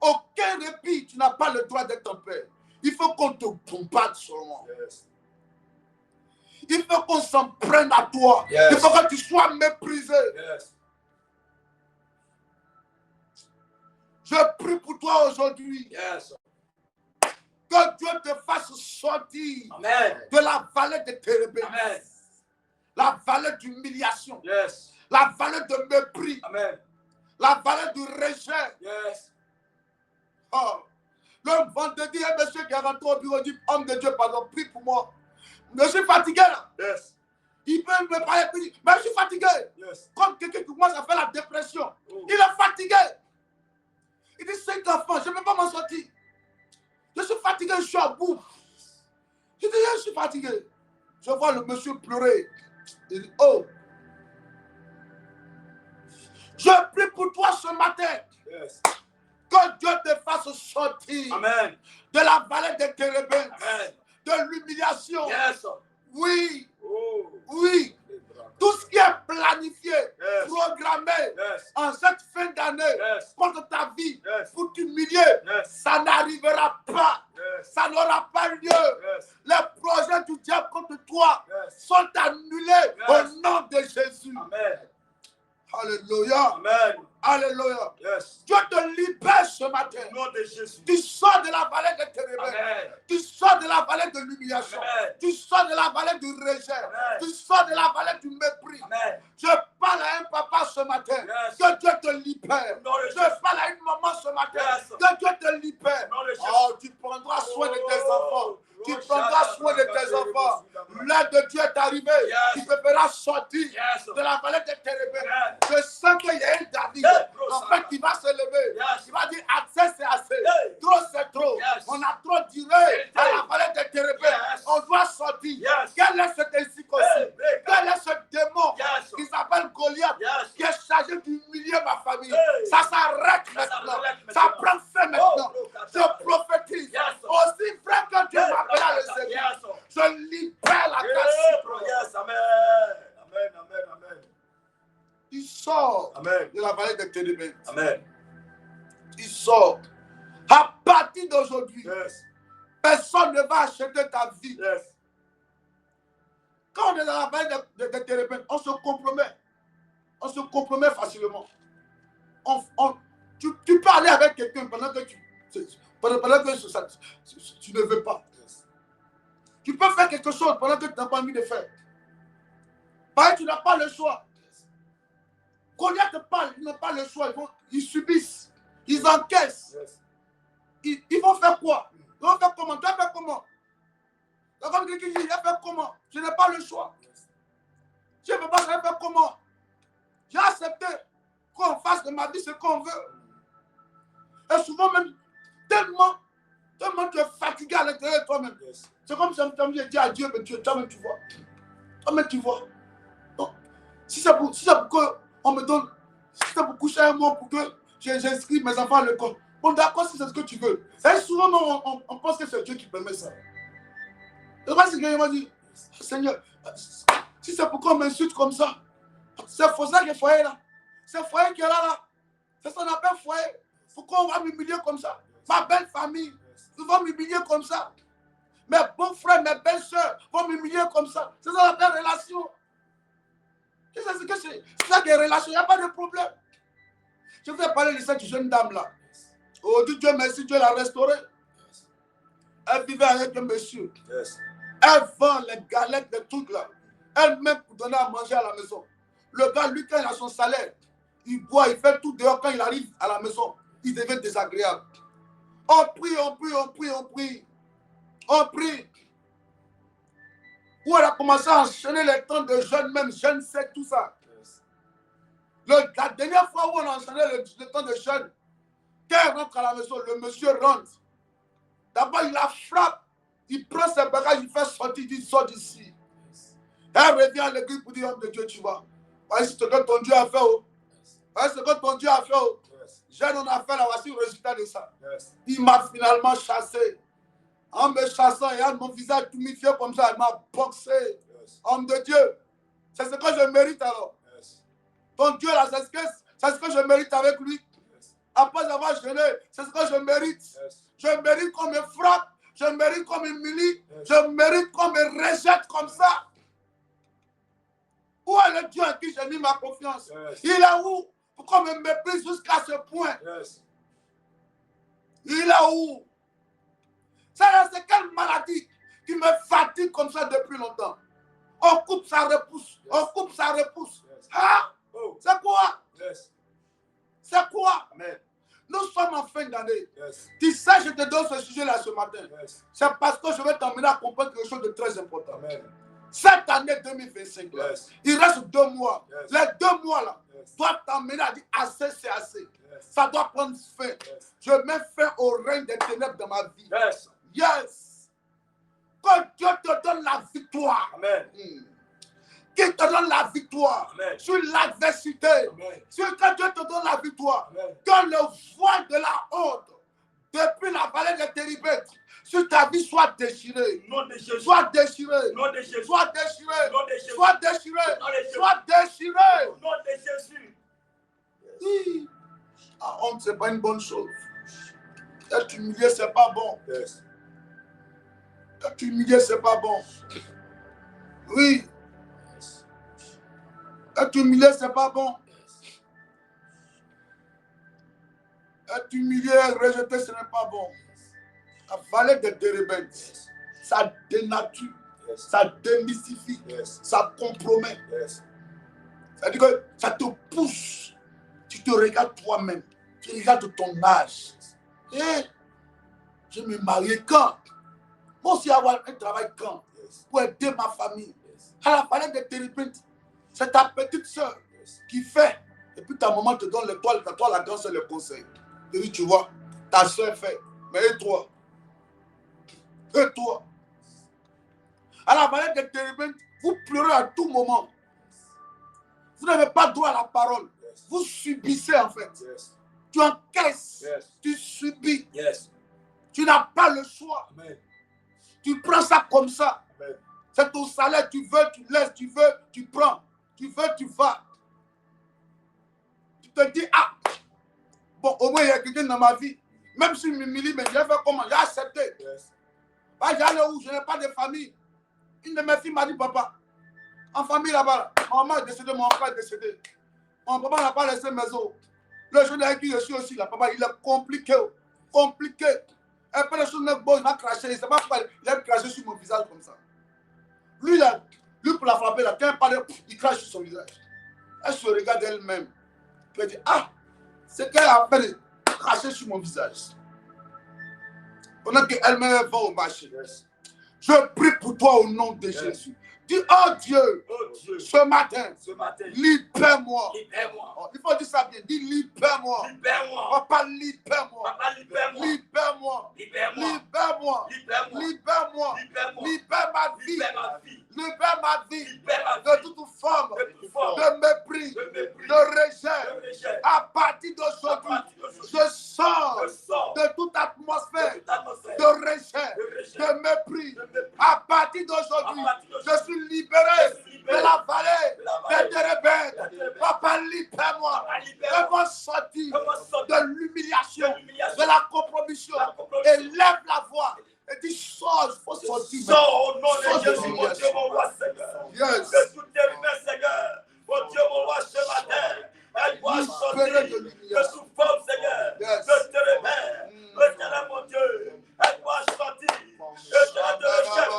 Aucun répit, tu n'as pas le droit d'être en paix. Il faut qu'on te bombarde seulement. Il faut qu'on s'en prenne à toi. Il faut que tu sois méprisé. Je prie pour toi aujourd'hui. Que Dieu te fasse sortir de la vallée de Térébinthe. La vallée d'humiliation. La vallée de mépris. La vallée du rejet. Oh. Le vendredi, un monsieur qui est rentré au bureau dit, homme de Dieu, pardon, prie pour moi. Je suis fatigué là. Il peut me parler, mais je suis fatigué. Comme quelqu'un qui commence à faire la dépression. Il est fatigué. Il dit 5 enfants, je ne peux pas m'en sortir. Je suis fatigué, je suis à bout. Je dis, je suis fatigué. Je vois le monsieur pleurer. Il dit, oh. Je prie pour toi ce matin. Que Dieu te fasse sortir de la vallée des Térébinthe, de l'humiliation. Oui. Oui. Tout ce qui est planifié, programmé en cette fin d'année contre ta vie, pour t'humilier, ça n'arrivera pas. Ça n'aura pas lieu. Les projets du diable contre toi sont annulés au nom de Jésus. Alléluia. Alléluia. Dieu te libère ce matin. Tu sors de la vallée de Térébinthe. Tu sors de la vallée de l'humiliation. Tu sors de la vallée du rejet. Tu sors de la vallée du mépris. Je parle à un papa ce matin. Que Dieu te libère. Je parle à une maman ce matin. Que Dieu te libère. Oh, tu prendras soin de tes enfants. Tu prendras soin de tes enfants. L'aide de Dieu est arrivée. Tu te feras sortir de la vallée de Térébinthe. Je sens qu'il y a un David. En fait, il va se lever. Il va dire assez, c'est assez. Trop, c'est trop. On a trop duré à la vallée de Térébinthe. On doit sortir. Quel est cet insicoci? Quel est ce démon qui s'appelle Goliath, qui est chargé d'humilier ma famille? Ça s'arrête maintenant. Ça prend fin maintenant. Je prophétise. Aussi térébintes. Amen. Tu sors. À partir d'aujourd'hui, Yes. personne ne va acheter ta vie. Yes. Quand on est dans la vallée de térébintes, on se compromet. On se compromet facilement. Tu peux aller avec quelqu'un pendant que tu ne veux pas. Tu peux faire quelque chose pendant que tu n'as pas envie de faire. Parce que tu n'as pas le choix. Goliath te parle, ils n'ont pas le choix. Ils subissent. Ils encaissent. Yes. Ils vont faire quoi? Ils vont faire comment? Tu vas faire comment? Il va faire comment? Je n'ai pas le choix. Je ne peux pas faire comment? J'ai accepté qu'on fasse de ma vie ce qu'on veut. Et souvent même, tellement tu es fatigué à l'intérieur de toi-même. Yes. C'est comme si tu me dis à Dieu, mais Dieu, toi-même tu vois. Toi-même tu vois. Donc, si c'est pour qu'on me donne, si c'est pour coucher un mois pour que j'inscris mes enfants à l'école. Bon, d'accord, si c'est ce que tu veux. Et souvent, on pense que c'est Dieu qui permet ça. Et moi, c'est qu'il m'a dit, Seigneur, si c'est pour qu'on m'insulte comme ça, c'est pour ça qu'il y a foyer là. C'est le foyer qui est là. C'est ce qu'on appelle foyer. Pourquoi on va m'humilier comme ça? Ma belle famille, ils vont m'humilier comme ça. Mes beaux frères, mes belles soeurs vont m'humilier comme ça. C'est ça qu'on appelle relation. C'est ça qui est relation, il n'y a pas de problème. Je vais parler de cette jeune dame là. Oh Dieu merci, Dieu l'a restaurée. Elle vivait avec un monsieur. Yes. Elle vend les galettes, les trucs là. Elle-même pour donner à manger à la maison. Le gars, lui, quand il a son salaire, il boit, il fait tout dehors. Quand il arrive à la maison, il devient désagréable. On prie, on prie, on prie, on prie. On prie. Où elle a commencé à enchaîner les temps de jeûne, même jeûne sec, tout ça. Yes. La dernière fois où on a enchaîné le temps de jeûne, quand elle rentre à la maison, le monsieur rentre. D'abord, il la frappe. Il prend ses bagages, il fait sortir, il dit, sors d'ici. Elle revient à l'église pour dire, homme de Dieu, tu vas. Voici ce que ton Dieu a fait. Voici ce que ton Dieu a fait. Yes. Jeune, on a fait là, voici le résultat de ça. Yes. Il m'a finalement chassé. En me chassant, et en mon visage tumifié comme ça, il m'a boxé. Yes. Homme de Dieu, c'est ce que je mérite alors. Yes. Ton Dieu là, c'est ce que je mérite avec lui. Yes. Après avoir jeûné, c'est ce que je mérite. Yes. Je mérite qu'on me frappe. Je mérite qu'on m'humilie. Yes. Je mérite qu'on me rejette comme ça. Où est le Dieu en qui j'ai mis ma confiance? Yes. Il est où? Pourquoi on me méprise jusqu'à ce point? Yes. Il est où? C'est quelle maladie qui me fatigue comme ça depuis longtemps? On coupe, ça repousse. Yes. On coupe, ça repousse. Yes. Ah! Oh. C'est quoi? Yes. C'est quoi? Amen. Nous sommes en fin d'année. Yes. Tu sais, je te donne ce sujet-là ce matin. Yes. C'est parce que je vais t'emmener à comprendre quelque chose de très important. Amen. Cette année 2025, là, Yes. il reste 2 mois. Yes. Les 2 mois, là, Yes. doivent t'emmener à dire assez, c'est assez. Yes. Ça doit prendre fin. Yes. Je mets fin au règne des ténèbres dans ma vie. Yes. Yes. Quand Dieu te donne la victoire, Amen. qu'il te donne la victoire Amen. sur l'adversité, Amen. quand Dieu te donne la victoire, Amen. que le voile de la honte depuis la vallée de térébintes sur ta vie soit déchiré. Nom de Jésus. Soit déchiré. Nom de Jésus. Soit déchiré. Nom de Jésus. Soit déchiré. Nom de Jésus. Soit déchiré. Nom de Jésus. Oui. La honte, ce n'est pas une bonne chose. Être humilié, ce n'est pas bon. Yes. Être humilié, ce n'est pas bon. Oui. Yes. Être humilié, ce n'est pas bon. Être humilié, rejeté, ce n'est pas bon. La vallée des térébintes, ça dénature, Yes. ça démystifie, Yes. ça compromet. Yes. C'est-à-dire que ça te pousse. Tu te regardes toi-même. Tu regardes ton âge. Et je me marie quand? Moi aussi avoir un travail quand? Yes. Pour aider ma famille. Yes. À la vallée des térébintes, c'est ta petite soeur Yes. qui fait. Et puis ta maman te donne toi la danse et le conseil. Et puis tu vois, ta soeur fait. Mais et toi? Et toi? À la vallée des térébintes, vous pleurez à tout moment. Vous n'avez pas droit à la parole. Yes. Vous subissez en fait. Yes. Tu encaisses. Yes. Tu subis. Yes. Tu n'as pas le choix. Amen. Tu prends ça comme ça. Amen. C'est ton salaire. Tu veux, tu laisses. Tu veux, tu prends. Tu veux, tu vas. te dis, ah, bon, au moins il y a quelqu'un dans ma vie. Même si je m'humilie, mais j'ai fait comment? J'ai accepté. Bah, j'allais où? Je n'ai pas de famille. Une de mes filles m'a dit, papa, en famille là-bas, ma maman est décédée, mon frère est décédé. Mon papa n'a pas laissé maison. Le jeune avec qui je suis aussi là, papa, il est compliqué. Compliqué. Après les choses n'est bon, il m'a craché. Il ne sait pas pourquoi il a craché sur mon visage comme ça. Lui, là, lui pour la frapper, là, quand il parle, il crache sur son visage. Elle se regarde elle-même. Puis elle dit, ah, c'est qu'elle a fait de cracher sur mon visage. Pendant qu'elle-même va au marché. Je prie pour toi au nom de Jésus. Dis, oh Dieu, ce matin, libère-moi. Oh, il faut dire ça bien. Dis, libère-moi. Papa, libère-moi. Libère-moi. Libère-moi. Libère-moi. Libère ma vie. Libère ma vie de toute forme de mépris, de rejet. À partir d'aujourd'hui, je sors de toute atmosphère de rejet, de mépris. À partir d'aujourd'hui, je suis libéré de la vallée des Térébènes. Papa, libère-moi. Fais-moi sortir de l'humiliation, de la compromission. Et lève la voix. Et dis, sors, il faut sortir. Sors au nom de Jésus, mon Dieu, mon roi, Seigneur. Yes. De toutes tes mains, Seigneur. Mon Dieu, mon roi, ce matin. Aide-moi sortir de sous forme, Seigneur. De tes mains. Éternel, mon Dieu. Aide-moi sortir. Éternel de l'échec. De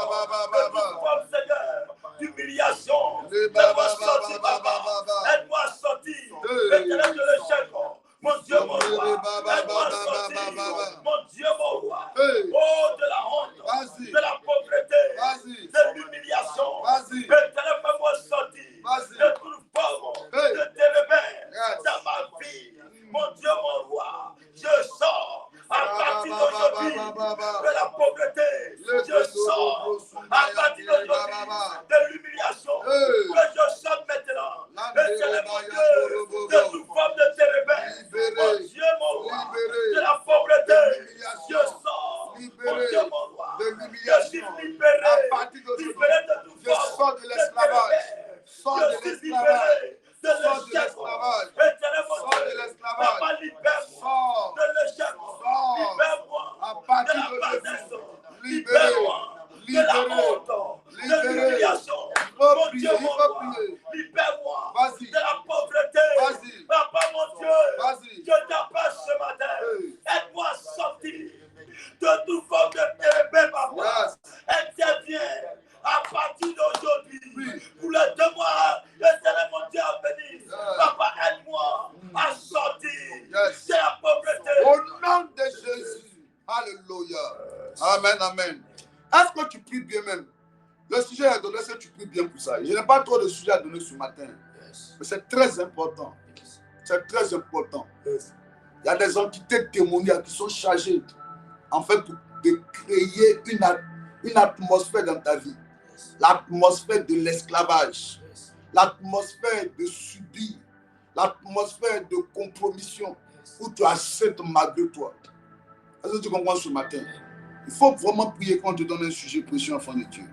toute forme, Seigneur. D'humiliation. Aide-moi sortir, papa. Aide-moi sortir. Éternel de l'échec. Mon Dieu, mon roi. Aide-moi sortir. Mon Dieu, mon roi. Oh, de la honte. De la pauvreté. De l'humiliation. Éternel, fais-moi sortir. De toute forme. De tes rebelles. Dans ma vie. Mon Dieu, mon roi. Je sors. À partir d'aujourd'hui, de la pauvreté, je sors. À partir d'aujourd'hui, de l'humiliation, que je sors maintenant. Éternel, mon Dieu, de toute forme de tes rebelles. Mon Dieu, mon roi, de la pauvreté, je sors. Mon Dieu, mon roi, je suis libéré. Libéré de toute forme de l'esclavage. Je suis libéré de l'esclavage. Éternel, mon Dieu, papa, libère-moi de l'échec. Libère-moi de la paresse. Libère-moi de la honte, de l'humiliation. Mon Dieu, mon roi, libère-moi de la pauvreté. Papa, mon Dieu, je t'appelle ce matin. Aide-moi à sortir de toute forme de ténèbres, papa. Interviens à partir d'aujourd'hui pour les 2 mois. Éternel, mon Dieu, à venir. Papa, aide-moi à sortir de la pauvreté. Au nom de Jésus. Alléluia. Amen, amen. Est-ce que tu pries bien même? Le sujet est donné, c'est que tu pries bien pour ça. Je n'ai pas trop de sujets à donner ce matin. Mais c'est très important. C'est très important. Il y a des entités démoniaques qui sont chargées en fait de créer une atmosphère dans ta vie. L'atmosphère de l'esclavage. L'atmosphère de subir. L'atmosphère de compromission où tu acceptes malgré toi. Est-ce que tu comprends ce matin? Il faut vraiment prier quand on te donne un sujet précieux, enfant de Dieu.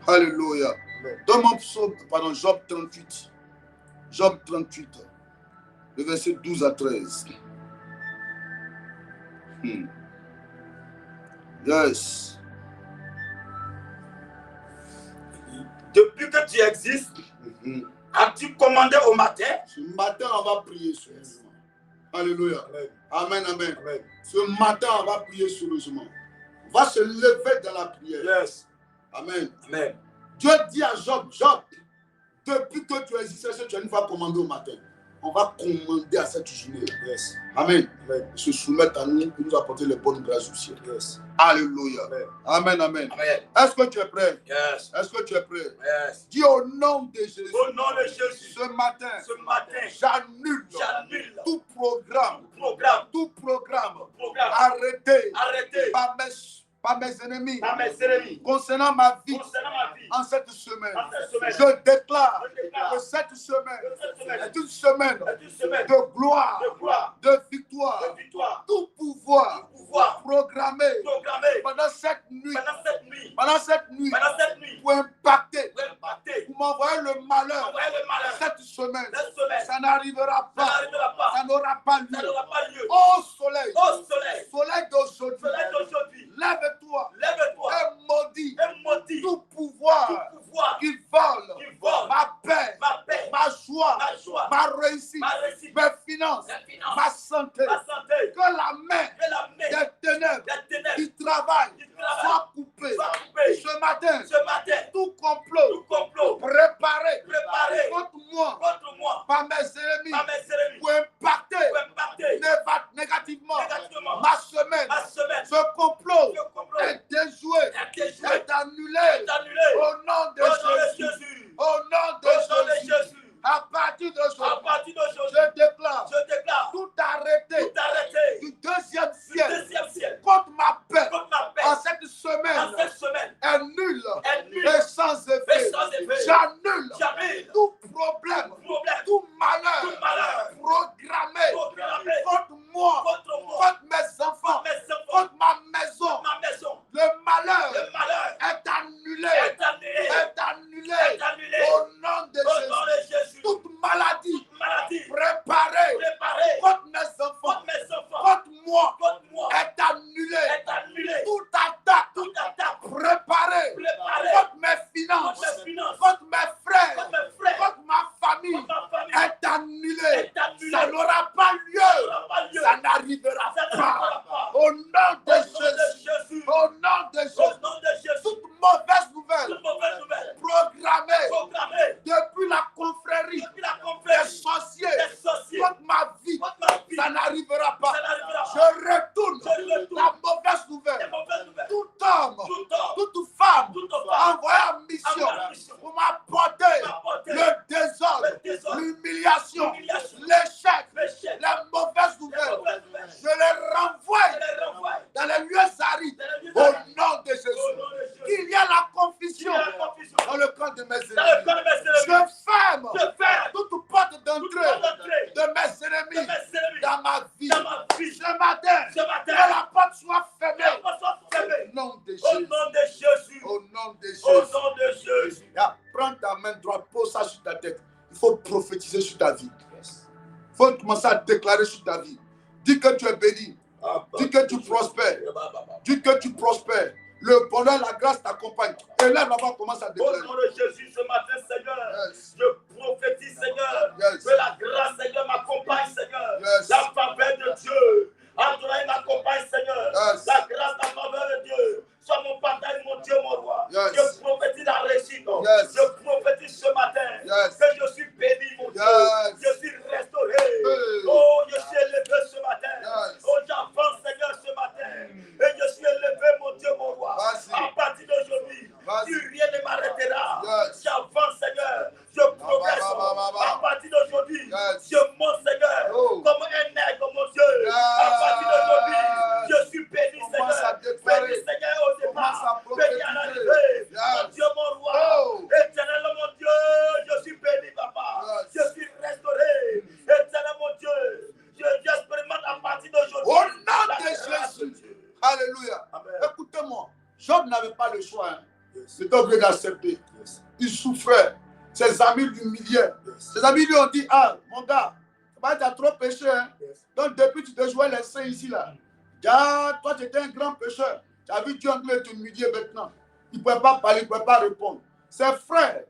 Alléluia. Donne-moi Job 38. Job 38, le verset 12 à 13. Yes. Depuis que tu existes, as-tu commandé au matin? Ce matin, on va prier sérieusement. Alléluia. Amen, amen. Ce matin, on va prier sérieusement. On va se lever dans la prière. Yes. Amen. Amen. Dieu dit à Job, Job, depuis que tu existes, tu as une fois commandé au matin. On va commander à cette journée. Yes. Amen. Amen. Se soumettre à nous pour nous apporter les bonnes grâces du ciel. Yes. Alléluia. Amen. Amen, amen. Amen. Est-ce que tu es prêt? Yes. Est-ce que tu es prêt? Yes. Dis au nom de Jésus. Au nom de Jésus. Ce matin, j'annule tout programme, arrêté par mes ennemis, concernant ma vie, en cette semaine. Je déclare que cette semaine est une semaine de gloire, de victoire. Tout pouvoir programmé pendant cette nuit pour impacter, pour m'envoyez le malheur. Envoyez le malheur. Cette semaine, Cette semaine. ça n'arrivera Ça pas. n'arrivera pas. Ça n'aura pas Ça lieu. n'aura pas lieu. Ô soleil, Ô soleil. soleil d'aujourd'hui, Soleil d'aujourd'hui. lève-toi Lève-toi. et maudis Et maudis tout pouvoir tout pouvoir qui vole qui vole ma paix, ma paix, ma joie, ma joie, ma réussite, ma réussite, mes finances, mes finances, ma santé. ma santé. Que la main Que la main des ténèbres des ténèbres qui travaillent qui travaillent soit coupée. soit coupée. Ce matin, Ce matin, tout complot tout complot préparé préparé contre moi contre moi par mes ennemis par mes ennemis pour impacter pour impacter négativement négativement ma semaine. ma semaine. Ce complot Ce complot est déjoué, est déjoué, est annulé est annulé. au nom de Au nom de Jésus. Jésus. Au nom de Au nom de Jésus. Jésus. À partir À d'aujourd'hui, partir d'aujourd'hui, je déclare je déclare tout arrêté tout arrêté du deuxième du ciel deuxième ciel contre ma paix contre ma paix en cette en semaine cette semaine. est nul Est nul et sans et effet. sans effet. J'annule J'annule tout problème, problème, tout malheur, tout malheur programmé programmé contre moi, contre moi, contre mes enfants, contre mes enfants, contre ma maison. ma maison. Le malheur Le malheur est annulé, est annulé, est annulé est annulé. au nom de Au nom Jésus. de Jésus. Toute maladie Toute maladie préparée préparée contre mes enfants, contre mes enfants, contre moi, contre moi, est annulée. est annulée. Toute attaque Toute attaque préparée préparée contre mes finances, contre mes finances, contre mes frères, contre mes frères, contre ma famille, contre ma famille est annulée. est annulée. Ça n'aura pas Ça lieu. n'aura pas lieu. Ça n'arrivera Ça pas. n'arrivera pas. Au nom de Au nom de Jésus. Jésus. Au nom de Au Jésus. nom de Jésus. Toute mauvaise nouvelle Toute mauvaise nouvelle programmée programmée depuis la confrérie depuis la des conférence sorciers des sorciers contre ma vie, contre ma vie. ça n'arrivera pas. Ça n'arrivera Je pas. retourne Je retourne la mauvaise des nouvelle. mauvaises nouvelles. Tout homme, Tout homme, toute femme toute femme envoyé en mission envoyé en mission pour m'apporter m'apporter le désordre, le désordre, l'humiliation, l'humiliation, l'échec, l'échec, les mauvaises les nouvelles. mauvaises nouvelles. Je les renvoie Je les renvoie dans les lieux arides dans les lieux au arides. nom de Au Jésus. nom de Jésus. Qu'il y a la Il confusion y a la confusion dans le camp de mes dans le ennemis. corps de mes Je ennemis. ferme Je ferme toute porte toute d'entrée porte d'entrée de mes de ennemis mes ennemis dans ma vie. dans ma vie. Ce matin, Ce matin, que la porte soit que la fermée porte soit fermée. au nom de Au Jésus. nom de Jésus. Au nom de Au Jésus. nom de Jésus. Yeah. Prends ta main droite, pose ça sur ta tête. Il faut prophétiser sur ta vie. Il faut commencer à déclarer sur ta vie. Dis que tu es béni. Dis que tu prospères. Dis que tu prospères. Le bonheur, la grâce t'accompagne. Et là, on va commencer à Au déclarer. nom de Jésus, ce matin, Seigneur, Yes. je prophétise, Seigneur, Yes. que la grâce, Seigneur, m'accompagne, Seigneur. Yes. La faveur de Dieu, Adonai m'accompagne, Seigneur. Yes. La grâce, la faveur de Dieu, soit mon partage, mon Dieu, mon roi. Yes. Je prophétise la réussite. Yes. Je prophétise ce matin Yes. que je suis béni, mon Dieu. Yes. Je suis restauré. Hey. Oh, je suis élevé ce matin. Yes. Oh, j'avance, Seigneur, ce matin. Et je suis élevé, mon Dieu, mon roi. Vas-y. À partir d'aujourd'hui, Vas-y. plus rien ne m'arrêtera. Yes. J'avance, Seigneur. Je progresse. À partir d'aujourd'hui, Yes. je monte, Seigneur, Oh. comme un aigle, mon Dieu. À partir d'aujourd'hui, je suis béni, Commence à Seigneur. déclarer. Béni, Seigneur, au Commence à départ. Béni à prophétiser. l'arrivée. Yes. Mon Dieu, mon roi. Oh. Éternel, mon Dieu, je suis béni, papa. Yes. Je suis restauré. Éternel, mon Dieu, j'expérimente à partir d'aujourd'hui. Au nom la de grâce Jésus. Dieu. Alléluia. Amen. Écoutez-moi. Job n'avait pas le choix. Hein. Yes. Il était obligé d'accepter. Yes. Il souffrait. Ses amis l'humiliaient. Yes. Ses amis lui ont dit, ah, mon gars, tu as trop péché. Hein? Yes. Donc depuis tu te jouais les saints ici, là. Ah, toi, tu étais un grand pécheur. Tu as vu Dieu anglais t'humilier maintenant. Il ne pouvait pas parler, il ne pouvait pas répondre. Ses frères.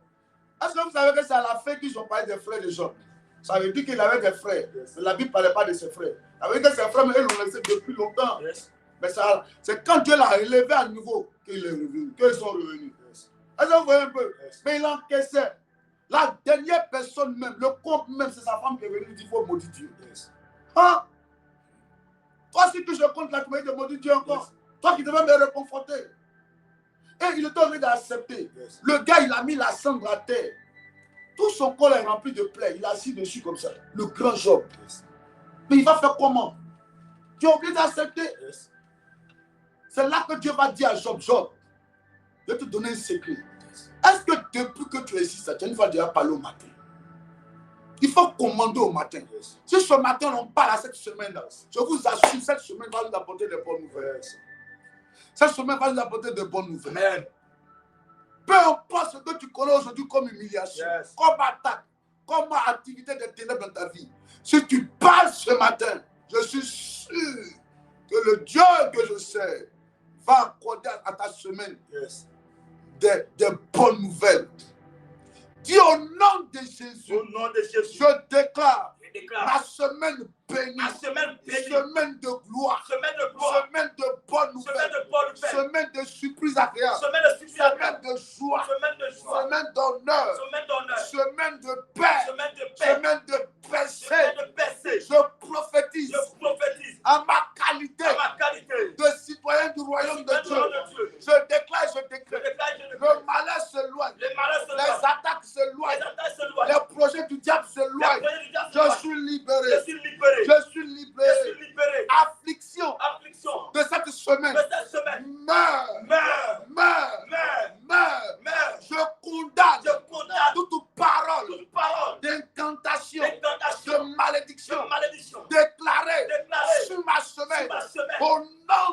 Est-ce que vous savez que c'est à la fin qu'ils ont parlé des frères de Job? Ça veut dire qu'il avait des frères. Yes. Mais la Bible ne parlait pas de ses frères. Ça veut dire que ses frères, mais ils l'ont laissé depuis longtemps. Yes. Mais ça, c'est quand Dieu l'a élevé à nouveau qu'il est revenu, qu'ils sont revenus. Yes. Est-ce que vous voyez un peu? Yes. Mais il encaissait. La dernière personne même, le couple même, c'est sa femme qui est venue lui dire, il faut maudire Dieu. Yes. Hein? Toi, si tu je compte là, tu m'as dit de maudire Dieu encore. Yes. Toi qui devais me réconforter. Et il était obligé d'accepter. Yes. Le gars, il a mis la cendre à terre. Tout son corps est rempli de plaies. Il est assis dessus comme ça. Le grand Job. Yes. Mais il va faire comment? Tu es obligé d'accepter. Yes. C'est là que Dieu va dire à Job, Job, je vais te donner un secret. Yes. Est-ce que depuis que tu es ici, ça, tu as une fois déjà parlé au matin? Il faut commander au matin. Yes. Si ce matin on parle à cette semaine-là, je vous assure, cette semaine va nous apporter de bonnes nouvelles. Yes. Cette semaine va nous apporter de bonnes nouvelles. Amen. Peu importe ce que tu connais aujourd'hui comme humiliation, Yes. comme attaque, comme activité de ténèbres dans ta vie, si tu parles ce matin, je suis sûr que le Dieu que je sais va accorder à ta semaine Yes. des bonnes nouvelles. Dis au nom de Jésus, Au nom de Jésus, je déclare je déclare ma semaine bénie, ma semaine bénie, semaine de gloire, semaine de gloire, semaine de bonnes semaine nouvelles, de bonne fête, semaine de surprises agréables, semaine de succès, semaine de joie, semaine de joie, semaine d'honneur, semaine d'honneur, semaine de paix, semaine de paix, semaine de percée. semaine de percée. Je prophétise Je prophétise à ma qualité à ma qualité de citoyen du royaume de Dieu. Dieu. Je déclare, je Je déclare, déclare, je le déclare. malheur s'éloigne, Les malheurs se les loin. attaques Les s'éloignent, attaques se loin. les projets du diable Les s'éloignent. projets du diable se Je loin. suis Je libéré, suis libéré. je suis Je suis libéré. libéré. Affliction Affliction de cette semaine, de cette semaine. meurs, Meurs. meurs, Meurs. meurs. Meurs. Je condamne Je condamne toute parole toute parole d'incantation, d'incantation, de malédiction de malédiction déclarée déclarée sur ma sur semaine. ma semaine. Au nom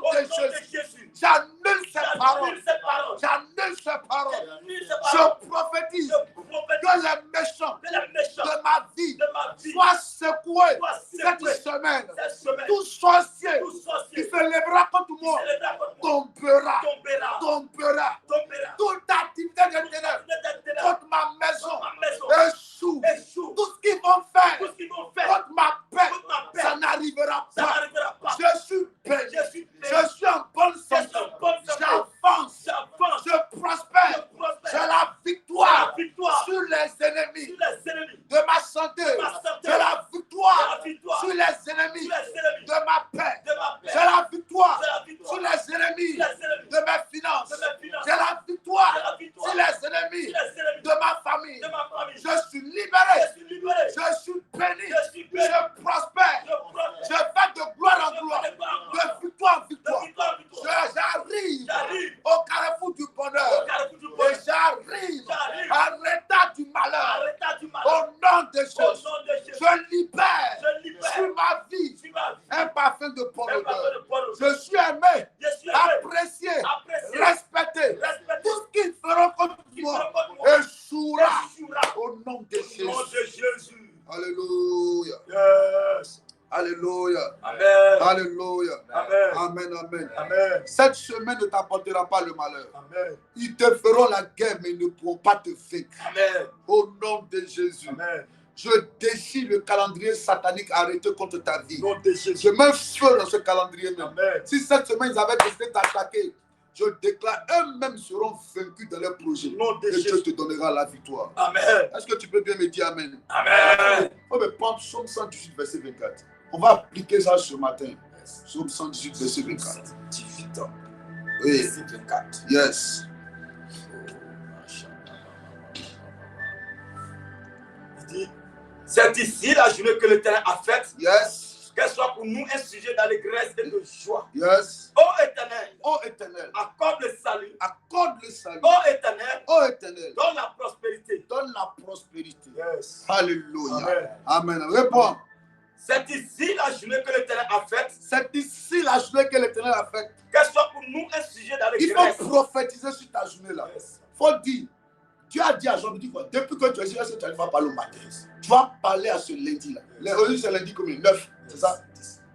Au de nom de Jésus, Jésus. j'annule ces paroles. J'annule ces paroles. J'annule ces paroles. J'annule ces paroles. Je prophétise Je prophétise que les méchants que les méchants de ma vie de ma vie soient secoués soient cette secoués semaine. cette semaine. Tout sorcier Tout qui sorcier se lèvera contre qui moi célèbrera contre moi tombera, tombera. tombera. Tombera. Toute activité de ténèbres Toute ténèbres contre ma maison contre ma maison échoue. échoue. Tout ce qu'ils vont faire Tout ce qu'ils vont faire contre ma paix, contre ma paix, ça n'arrivera ça pas. n'arrivera pas. Je suis béni. Je suis béni. Je suis en bonne Je suis santé. en bonne santé. J'avance. J'avance. Je prospère. Je prospère. J'ai la victoire J'ai la victoire sur les ennemis sur les ennemis de ma santé. ma santé. J'ai la J'ai victoire la victoire sur les ennemis sur les ennemis de ma paix. de ma paix. J'ai la victoire J'ai la victoire sur les ennemis sur les ennemis de mes finances. de mes finances. J'ai la victoire J'ai la victoire sur les ennemis sur les ennemis de ma famille. de ma famille. Je suis libéré. Je suis libéré. Je suis béni. Je suis béni. Je prospère. Je prospère. Je vais de gloire en Je gloire. vais de gloire en gloire. De victoire en De victoire. victoire en victoire. J'arrive J'arrive au carrefour du bonheur. au carrefour du Et bonheur. j'arrive J'arrive à l'état du malheur. Arrêtez du Au malheur. nom de Au Jésus, nom de Jésus. je libère Je libère sur ma vie sur ma vie un parfum de bonne un parfum de odeur. bonne odeur. Je suis aimé, Je suis aimé, apprécié, apprécié, respecté. respecté. Tout ce qu'ils feront contre Qui moi feront contre moi échouera échouera. au nom de Au nom Jésus. de Jésus. Alléluia. Yes. Alléluia. Amen. Alléluia. Amen. Amen, amen. Amen. Cette semaine ne t'apportera pas le malheur. Amen. Ils te feront la guerre, mais ils ne pourront pas te vaincre. Amen. Au nom de Jésus. Amen. Je déchire le calendrier satanique arrêté contre ta vie. Au nom de Jésus. Je mets feu dans ce calendrier même. Amen. Si cette semaine ils avaient décidé d'attaquer, je déclare eux-mêmes seront vaincus dans leurs projets. Au nom de Et Dieu Jésus. te donnera la victoire. Amen. Est-ce que tu peux bien me dire Amen? Amen. On va prendre Psaume 118, verset 24. On va appliquer ça ce matin. Psaume 118, verset 24. 18 ans. Oui. Verset 24. Yes. Il dit, c'est ici la journée que l'Éternel a faite, Yes. qu'elle soit pour nous un sujet d'allégresse et de joie. Yes. Ô Éternel, Ô Éternel, accorde le salut. accorde le salut. Ô Éternel, Ô Éternel, donne la prospérité. donne la prospérité. Yes. Alléluia. Amen. Amen. Réponds. C'est ici la journée que l'Éternel a faite, C'est ici la journée que l'Éternel a faite. qu'elle soit pour nous un sujet Il d'allégresse. faut prophétiser sur ta journée là. Yes. Il faut dire. Tu as dit à Jean, dis quoi? Depuis que tu es ici, tu vas parler au matin. Tu vas parler à ce lundi là. Aujourd'hui c'est lundi combien? 9, c'est ça?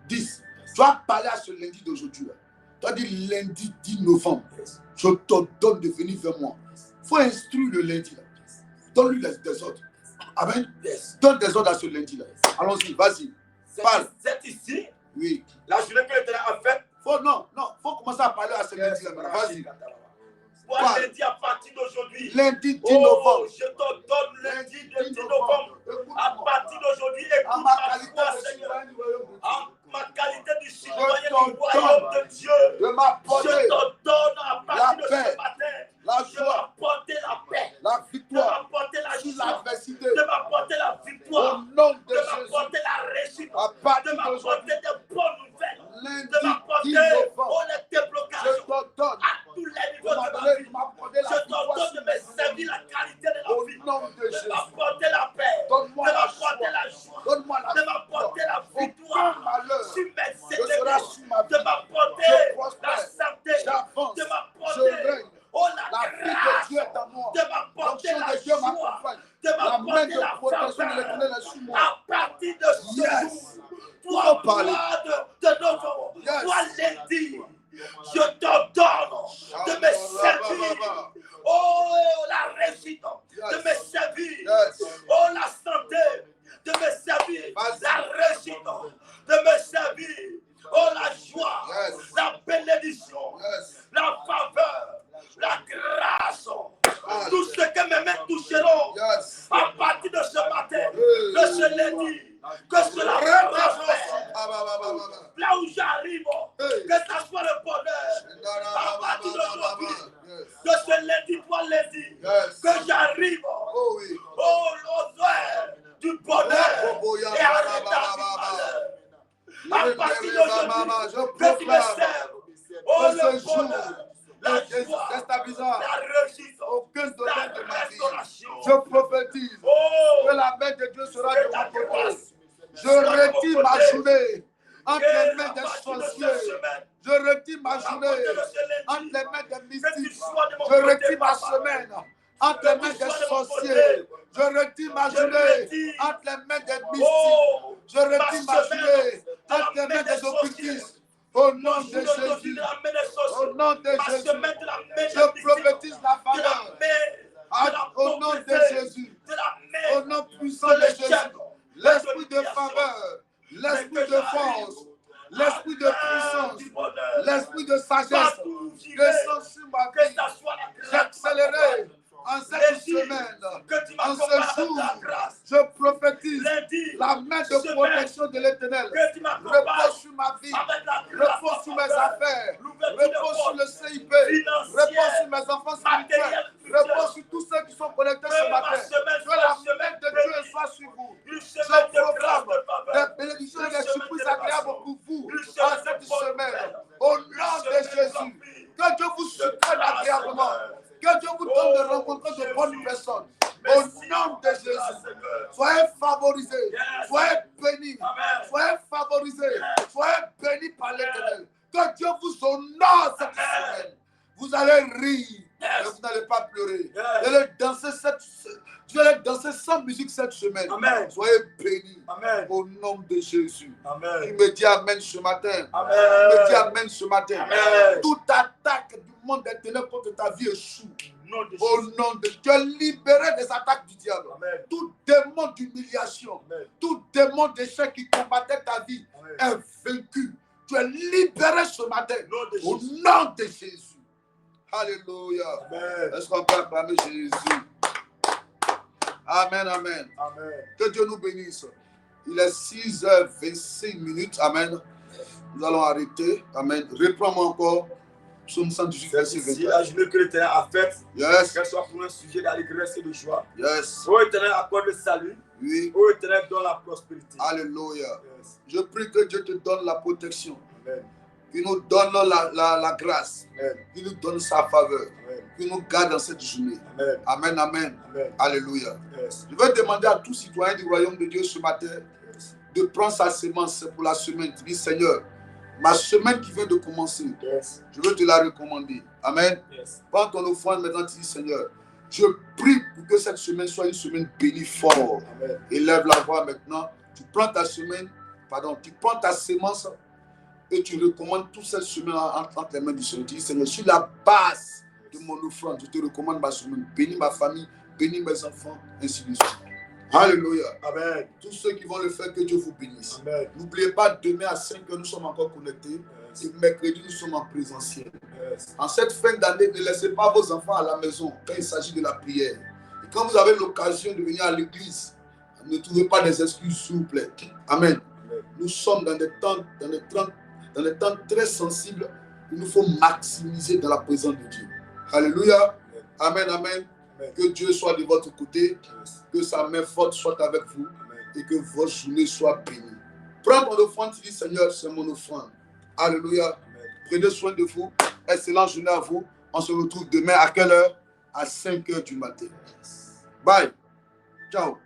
10. Tu vas parler à ce lundi d'aujourd'hui là. Tu as dit lundi 10 novembre. Yes. Je te donne de venir vers moi. Il faut instruire le lundi là. Donne-lui des ordres. Amen. Yes. Donne des ordres à ce lundi là. Allons-y, vas-y. Parle. C'est ici Oui. la journée que l'Éternel a faite. Non, faut commencer à parler à ce lundi là. Vas-y. Moi, Parle. lundi à partir d'aujourd'hui. Lundi 10 Oh, novembre. je te donne lundi 10 novembre. À partir d'aujourd'hui, écoute À ma ma qualité voix, de Seigneur. citoyen du royaume de Dieu. En ma qualité de citoyen Je du te royaume donne de Dieu. de Je m'apporter te donne à partir de la paix, ce matin. la De joie, m'apporter la paix. la De victoire m'apporter la sur joie. l'adversité. De m'apporter la Au victoire. nom de De Jésus. m'apporter la réussite. À De partir m'apporter d'aujourd'hui, des bonnes nouvelles. De lundi 10 m'apporter novembre, les je déblocages te donne à tous les de niveaux de ma m'apporter vie. m'apporter Je la te victoire donne sur de me mes servir la qualité de la Au vie. nom de De Jésus. m'apporter la paix. De Donne-moi la m'apporter joie. la joie. Donne-moi la De victoire. m'apporter la Aucun victoire malheur sur mes ne sera ennemis. sur ma vie. De m'apporter Je la prospère. mauvais jours la ne joie, déstabilisera la réussite, aucun domaine la de ma vie. restauration. Je prophétise Oh, que la main de Dieu sera que de ta mon côté. grâce Je soit de mon retire ma côté. journée entre Que les la mains des partie de cette sorciers. semaine, Je retire ma à journée partir de ce entre lundi, les mains des que tu mystiques. sois de mon Je côté, retire ma papa. semaine entre Que les tu mains des sois de mon sorciers. côté. Je retire ma Je journée retire. entre les mains des mystiques. Oh, Je retire ma semaine journée de la entre les main mains des des occultistes. Au nom de Jésus. de la main des sorciers. Au nom de Ma Jésus. semaine de la main des Je mystiques. prophétise la De la faveur. main de la Au nom de pauvreté. Jésus. De la main Au nom puissant de Jésus. L'esprit de faveur, l'esprit de force, l'esprit de puissance, l'esprit de sagesse descend sur ma que vie. ça soit la grâce. J'accélérerai en cette semaine, Que tu en ce m'accompagnes avec jour. ta grâce. Je prophétise Lundi, la main de protection de l'Éternel. que tu m'accompagnes Repose sur ma vie. avec la grâce. Repose sur mes affaires. L'ouverture de Repose sur portes le CIP. financières, Repose sur mes enfants spirituels. matérielles, Repose sur tous ceux qui sont connectés ce Que ma matin. semaine Que soit la une semaine main de bénie. Dieu soit sur vous. Une Je semaine de grâce, proclame de faveur. des bénédictions et Une des semaine surprises de agréables grâce. pour vous Une en semaine cette de bonne semaine. nouvelle. Au Une nom de semaine de Jésus. vie. Que Dieu vous surprenne grâce, agréablement. Seigneur. Que Dieu vous donne de rencontrer de bonnes Jésus. personnes. Merci Au nom de grâce, Jésus. Seigneur. Soyez favorisés. Yes. Soyez bénis. Amen. Soyez favorisés. Soyez bénis par l'Éternel. Que Dieu vous honore cette semaine. Vous allez rire. Mais vous n'allez pas pleurer. Vous allez danser vous allez danser sans musique cette semaine. Amen. Soyez bénis. Amen. Au nom de Jésus. Il Amen. me dit Amen ce matin. Amen. Il me dit Amen ce matin. Amen. Toute attaque du monde des ténèbres contre ta vie échoue. Nom de Au Jésus. nom de Dieu, tu es libéré des attaques du diable. Amen. Tout démon d'humiliation, Amen. tout démon d'échec qui combattait ta vie Amen. est vaincu. Tu es libéré ce matin. Nom de Au Jésus. nom de Jésus. Alléluia. Amen. Est-ce qu'on peut acclamer Jésus? Amen, amen. Amen. Que Dieu nous bénisse. Il est 6h26. Amen. Nous allons arrêter. Amen. Reprends-moi encore. Psaume 118, verset C'est ici 24. la journée que l'Éternel a faite, Yes. qu'elle soit pour un sujet d'allégresse et de joie. Yes. Ô Éternel, accorde le salut. Oui. Ô Éternel, donne la prospérité. Alléluia. Yes. Je prie que Dieu te donne la protection. Amen. Qu'il nous donne la grâce. Amen. Qu'il nous donne sa faveur. Amen. Qu'il nous garde dans cette journée. Amen. Amen, amen. Amen. Alléluia. Yes. Je vais demander à tout citoyen du royaume de Dieu ce matin Yes. de prendre sa semence pour la semaine. Tu dis, Seigneur, ma semaine qui vient de commencer, Yes. je veux te la recommander. Amen. Yes. Prends ton offrande maintenant, tu dis, Seigneur, je prie pour que cette semaine soit une semaine bénie fort. Amen. Élève la voix maintenant. Tu prends ta semaine, tu prends ta semence et tu recommandes toute cette semaine entre les mains du Seigneur. Tu dis, Seigneur, sur la base de mon offrande, je te recommande ma semaine. Bénis ma famille, bénis mes enfants, ainsi de suite. Alléluia. Amen. Tous ceux qui vont le faire, que Dieu vous bénisse. Amen. N'oubliez pas, demain à 5 heures, nous sommes encore connectés. Et mercredi, nous sommes en présentiel. Yes. En cette fin d'année, ne laissez pas vos enfants à la maison quand il s'agit de la prière. Et quand vous avez l'occasion de venir à l'église, ne trouvez pas des excuses, s'il vous plaît. Amen. Amen. Nous sommes dans des temps très sensibles. Il nous faut maximiser dans la présence de Dieu. Alléluia. Amen, amen. Amen. Que Dieu soit de votre côté. Yes. Que sa main forte soit avec vous. Amen. Et que votre journée soit bénie. Prends ton offrande, tu dis, Seigneur, c'est mon offrande. Alléluia. Amen. Prenez soin de vous. Excellente journée à vous. On se retrouve demain à quelle heure? À 5 heures du matin. Bye. Ciao.